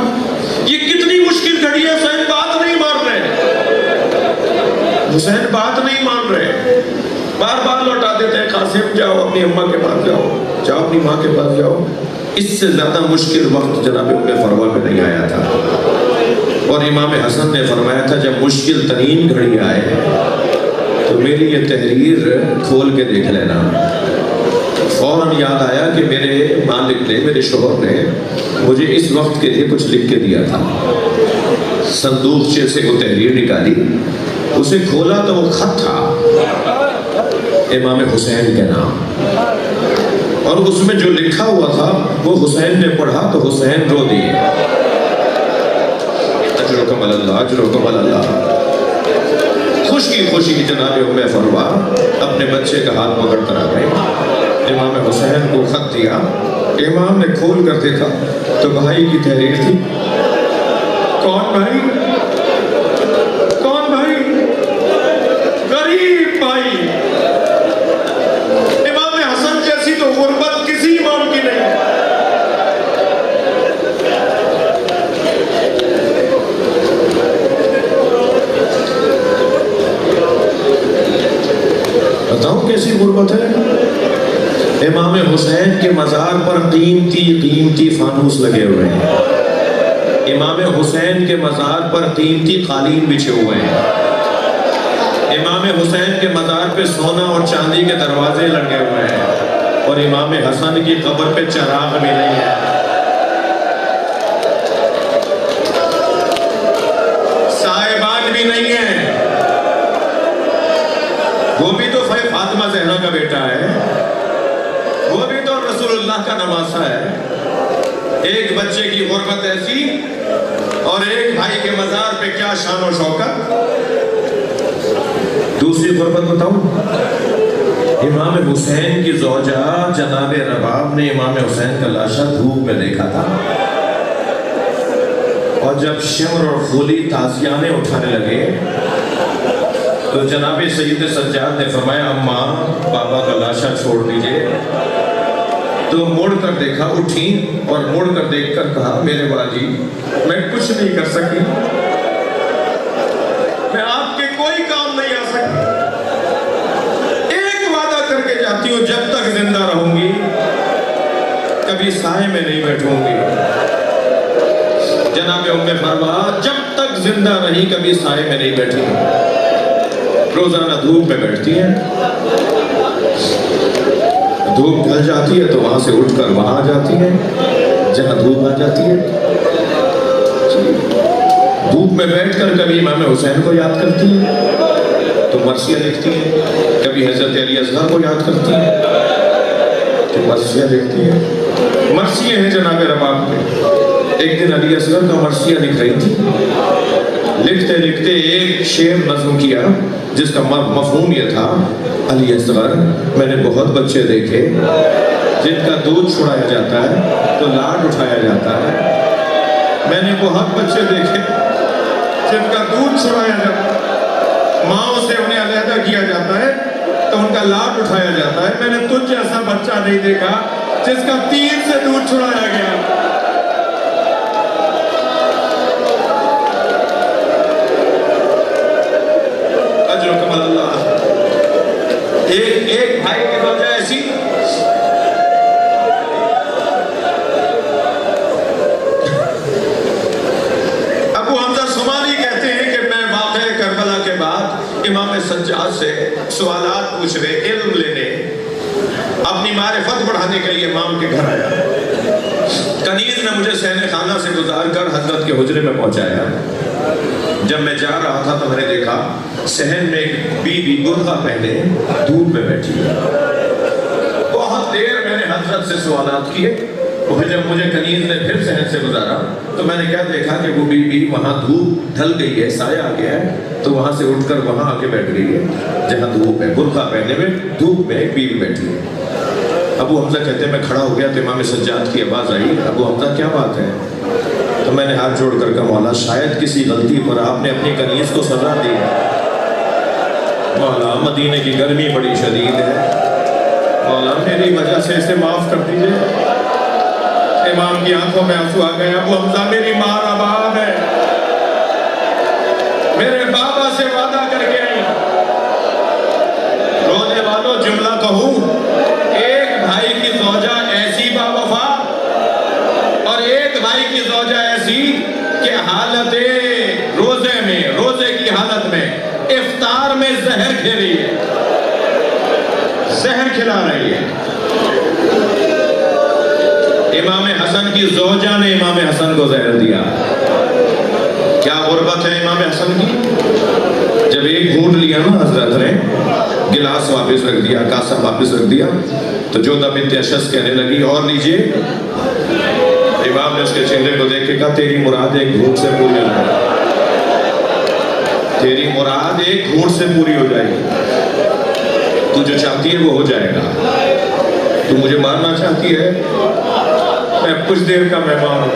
یہ کتنی مشکل گھڑی ہے، حسین بات نہیں مان رہے، حسین بات نہیں مان رہے. بار بار لوٹا دیتے ہیں، قاسم جاؤ اپنی اماں کے پاس جاؤ، جاؤ اپنی ماں کے پاس جاؤ. اس سے زیادہ مشکل وقت جناب ام فروا میں نہیں آیا تھا. اور امام حسن نے فرمایا تھا جب مشکل ترین گھڑی آئے تو میری یہ تحریر کھول کے دیکھ لینا، فوراً یاد آیا کہ میرے مالک نے، میرے شوہر نے مجھے اس وقت کے لیے کچھ لکھ کے دیا تھا۔ صندوقچے سے وہ تحریر نکالی، اسے کھولا تو وہ خط تھا امام حسین کے نام، اور اس میں جو لکھا ہوا تھا وہ حسین نے پڑھا تو حسین رو دیے۔ اجرکم اللہ، اجرکم اللہ۔ خوشی جناب ام فروا اپنے بچے کا ہاتھ پکڑ کر آ گئے، امام حسین کو خط دیا، امام نے کھول کر دیکھا تو بھائی کی تحریر تھی۔ کون بھائی؟ کون بھائی؟ غریب بھائی۔ امام حسن جیسی تو غربت کسی امام کی نہیں۔ بتاؤں کیسی غربت ہے؟ امام حسین کے مزار پر قیمتی فانوس لگے ہوئے ہیں، امام حسین کے مزار پر قیمتی قالین بچھے ہوئے ہیں، امام حسین کے مزار پہ سونا اور چاندی کے دروازے لگے ہوئے ہیں، اور امام حسن کی قبر پہ چراغ بھی نہیں ہے، صاحبان بھی نہیں ہیں۔ وہ بھی تو فاطمہ زہرا کا بیٹا ہے، وہ بھی تو رسول اللہ کا نواسہ ہے۔ ایک بچے کی غربت ایسی، اور ایک بھائی کے مزار پہ کیا شان و شوکت۔ دوسری غربت بتاؤں، امام حسین کی زوجہ جناب رباب نے امام حسین کا لاشا دھوپ میں دیکھا تھا، اور جب شمر اور خولی تازیانے اٹھانے لگے تو جناب سید سجاد نے فرمایا اماں بابا کا لاشا چھوڑ دیجئے۔ تو مڑ کر دیکھا، اٹھی اور مڑ کر دیکھ کر کہا میرے باجی میں کچھ نہیں کر سکی، میں آپ کے کوئی کام نہیں آ سکی، ایک وعدہ کر کے جاتی ہوں جب تک زندہ رہوں گی کبھی سائے میں نہیں بیٹھوں گی۔ جناب ام فروا جب تک زندہ رہی کبھی سائے میں نہیں بیٹھی، روزانہ دھوپ میں بیٹھتی ہے، دھوپ ڈھل جاتی ہے تو وہاں سے اٹھ کر وہاں آ جاتی ہے جہاں دھوپ آ جاتی ہے، دھوپ میں بیٹھ کر کبھی امام حسین کو یاد کرتی ہے تو مرثیہ لکھتی ہے، کبھی حضرت علی اصغر کو یاد کرتی ہے تو مرثیہ لکھتی ہے۔ مرثیہ ہیں جناب رباب کے۔ ایک دن علی اصغر کا مرثیہ لکھ رہی تھی، لکھتے لکھتے ایک شعر نظم کیا جس کا مفہوم یہ تھا، علی اصغر میں نے بہت بچے دیکھے جن کا دودھ چھڑایا جاتا ہے تو لاڈ اٹھایا جاتا ہے، میں نے بہت بچے دیکھے جن کا دودھ چھڑایا جاتا ہے، ماں سے انہیں علیحدہ کیا جاتا ہے تو ان کا لاڈ اٹھایا جاتا ہے، میں نے تجھ جیسا بچہ نہیں دیکھا جس کا تیر سے دودھ چھڑایا گیا۔ ایک بھائی کی وجہ ایسی، ابو حمزہ صومالی کہتے ہیں کہ میں واقعہ کربلا کے بعد امام سجاد سے سوالات پوچھنے، علم لینے، اپنی معرفت بڑھانے کے لیے امام کے گھر آیا۔ کنیز نے مجھے صحن خانہ سے گزار کر حضرت کے حجرے میں پہنچایا۔ جب میں جا رہا تھا تو میں نے دیکھا صحن میں ایک بی بی برقع پہنے دھوپ میں بیٹھی ہے۔ بہت دیر میں نے حضرت سے سوالات کیے، اور جب مجھے کنیز نے پھر صحن سے گزارا تو میں نے کیا دیکھا کہ وہ بی بی وہاں دھوپ ڈھل گئی ہے، سایہ آ گیا ہے تو وہاں سے اٹھ کر وہاں آ کے بیٹھ گئی ہے جہاں دھوپ ہے، برقع پہنے میں دھوپ میں ایک بیوی بیٹھی ہے۔ ابو حمزہ کہتے ہیں میں کھڑا ہو گیا تو امام سجاد کی آواز آئی، ابو حمزہ کیا بات ہے؟ تو میں نے ہاتھ جوڑ کر کہا مولا شاید کسی غلطی پر آپ نے اپنی کنیز کو سزا دی ہے، مولا مدینے کی گرمی بڑی شدید ہے، مولا میری وجہ سے اسے معاف کر دیجئے۔ امام کی آنکھوں میں آنسو آ گئے، ابو حمزہ میری ماں رباب ہے، میرے بابا سے وعدہ کر کے آئی، رونے والوں جملہ کہوں، ایک بھائی کی زوجہ ایسی با وفا اور ایک بھائی کی زوجہ ایسی کہ حالت روزے کی حالت میں افطار میں زہر کھے رہی ہے، زہر کھلا رہی ہے، امام حسن کی زوجہ نے امام حسن کو زہر دیا. کیا غربت ہے امام حسن کی؟ جب ایک گھونٹ لیا نا حضرت نے، گلاس واپس رکھ دیا، کاسہ واپس رکھ دیا، تو جودہ بنت اشس کہنے لگی اور لیجئے. امام نے اس کے چہرے کو دیکھ کے کہا تیری مراد ایک گھونٹ سے پوری ہو جائے گی، تیری مراد ایک گھونٹ سے پوری ہو جائے گی، تو جو چاہتی ہے وہ ہو جائے گا. تو مجھے مارنا چاہتی ہے، میں کچھ دیر کا مہمان ہوں.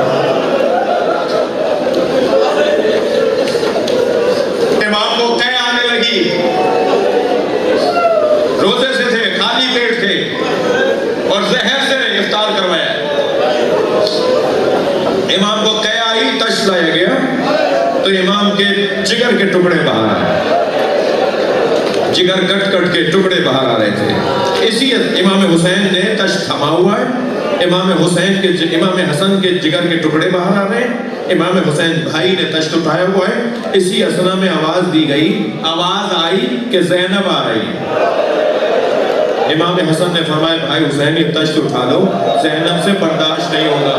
امام کو قے آنے لگی، روزے سے تھے، خالی پیٹ تھے اور زہر سے افطار کروایا. امام کو قے آئی، تش لایا گیا تو امام کے جگر کے ٹکڑے باہر آئے، جگر کٹ کٹ کے ٹکڑے باہر آ رہے تھے. اسی امام حسین نے تش تھما ہوا ہے، امام حسن کے جگر کے ٹکڑے باہر آ رہے ہیں، امام حسین بھائی نے تشت اٹھایا ہوا ہے. اسی اسنا میں آواز دی گئی، آواز آئی کہ زینب آ رہی ہے. امام حسن نے فرمایا بھائی حسین یہ تشت اٹھا لو، زینب سے برداشت نہیں ہوگا.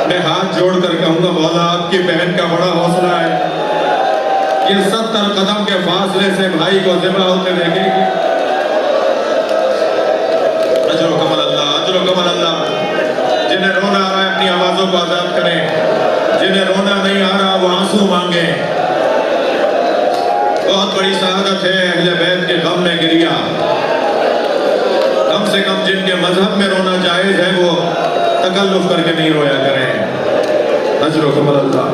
میں ہاتھ جوڑ کر کہوں گا مولا آپ کی بہن کا بڑا حوصلہ ہے، یہ 70 قدم کے فاصلے سے بھائی کو ذبح ہوتے دیکھے گی. اجر و کمال اللہ، اجر و کمال اللہ. جنہیں رونا آ رہا ہے اپنی آوازوں کو آزاد کریں، جنہیں رونا نہیں آ رہا وہ آنسو مانگیں. بہت بڑی سعادت ہے اہل بیت کے غم میں گریا. کم سے کم جن کے مذہب میں رونا جائز ہے وہ تکلف کر کے نہیں رویا کریں. اجر و کمال اللہ.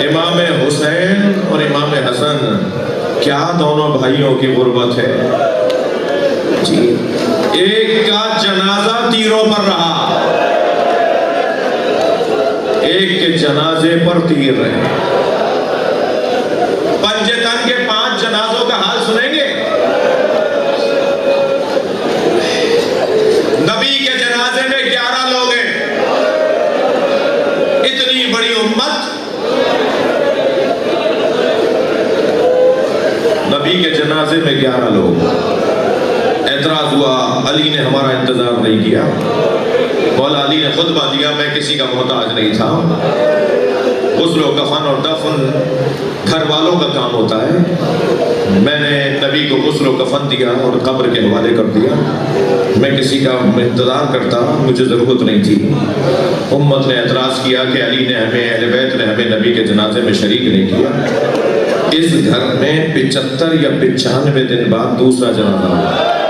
امام حسین اور امام حسن کیا دونوں بھائیوں کی غربت ہے جی. ایک کا جنازہ تیروں پر رہا، ایک کے جنازے پر تیر رہے. پنجے تن کے 5 جنازوں کا حال سنیں گے. نبی کے جنازے میں 11 لوگ ہیں. اتنی بڑی امت، نبی کے جنازے میں 11 لوگ. اعتراض ہوا علی نے ہمارا انتظار نہیں کیا. مولا علی نے خطبہ دیا میں کسی کا محتاج نہیں تھا. غسل و کفن اور دفن گھر والوں کا کام ہوتا ہے. میں نے نبی کو غسل و کفن دیا اور قبر کے حوالے کر دیا. میں کسی کا انتظار کرتا، مجھے ضرورت نہیں تھی. امت نے اعتراض کیا کہ علی نے ہمیں، اہل بیت نے ہمیں نبی کے جنازے میں شریک نہیں کیا. اس گھر میں 75 یا 95 دن بعد دوسرا جنازہ ہوا.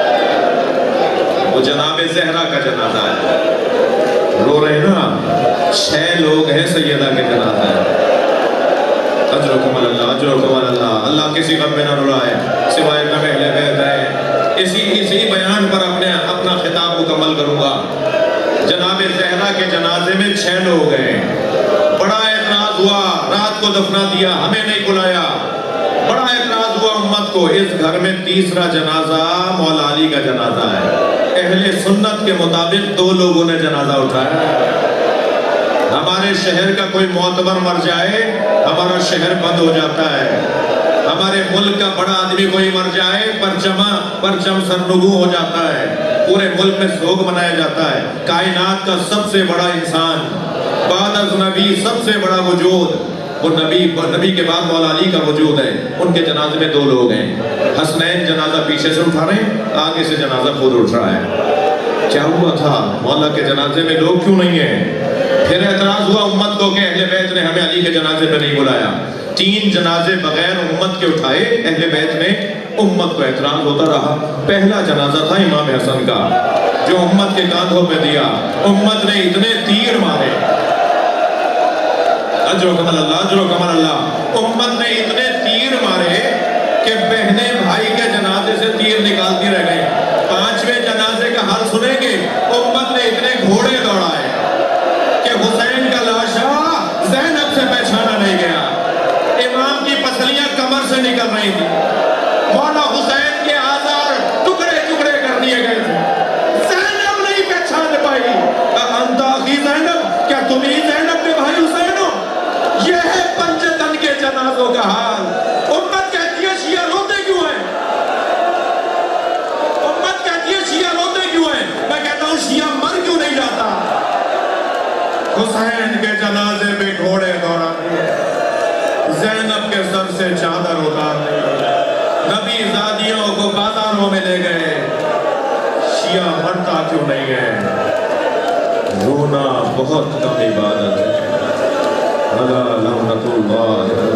وہ جناب زہرا کا جنازہ ہے. رو رہے ہیں نا، 6 لوگ ہیں سیدہ کے جنازہ ہے. اجر و کمال اللہ، اجر و کمال اللہ. اللہ کسی غم میں نہ رلائے سوائے غم اہل بیت ہے. اسی بیان پر اپنا خطاب مکمل کروں گا. جناب زہرا کے جنازے میں 6 لوگ ہیں. بڑا اعتراض ہوا، رات کو دفنا دیا، ہمیں نہیں بلایا. بڑا اعتراض ہوا امت کو. اس گھر میں تیسرا جنازہ مولا علی کا جنازہ ہے. اہل سنت کے مطابق 2 لوگوں نے جنازہ اٹھایا. ہمارے شہر کا کوئی معتبر مر جائے ہمارا شہر بند ہو جاتا ہے. ہمارے ملک کا بڑا آدمی کوئی مر جائے پرچم سرنگوں ہو جاتا ہے. پورے ملک میں سوگ منایا جاتا ہے. کائنات کا سب سے بڑا انسان، بعد از نبی سب سے بڑا وجود، وہ نبی کے بعد مولا علی کا وجود ہے. ان کے جنازے میں 2 لوگ ہیں. حسنین جنازہ پیچھے سے اٹھا رہے ہیں، آگے سے جنازہ خود اٹھ رہا ہے. کیا ہوا تھا؟ مولا کے جنازے میں لوگ کیوں نہیں ہیں؟ پھر اعتراض ہوا امت کو کہ اہل بیت نے ہمیں علی کے جنازے پہ نہیں بلایا. 3 جنازے بغیر امت کے اٹھائے اہل بیت نے. امت کو اعتراض ہوتا رہا. پہلا جنازہ تھا امام حسن کا جو امت کے کاندھوں پہ دیا. امت نے اتنے تیر مارے، اجر و کمال اللہ، اجر و کمال اللہ. امت نے اتنے تیر مارے کہ بہنیں بھائی کے جنازے سے تیر نکالتی رہ گئیں. 5ویں جنازے کا حال سنیں گے. امت نے اتنے گھوڑے دوڑائے کہ حسین کا لاشا زینب سے پہچانا نہیں گیا. امام کی پسلیاں کمر سے نکل رہی تھی. مولا حسین کے آزار ٹکڑے ٹکڑے کر دیے گئے تھے. زینب نہیں پہچان پائی. انت اخی زینب، کیا تم ہی زینب کے بھائی حسین ہو؟ یہ ہے پنجتن کے جنازوں کا حال. امت کہتی ہے شیعہ روتے کیوں ہیں؟ امت کہتی ہے شیعہ روتے کیوں ہیں؟ میں حسین کے جنازے پہ گھوڑے دوڑانے، زینب کے سر سے چادر اتارنے، نبی زادیوں کو بازاروں میں لے گئے، شیعہ مرتا کیوں نہیں ہے؟ رونا بہت کم عبادت ہے۔ اللہ لعنت اللہ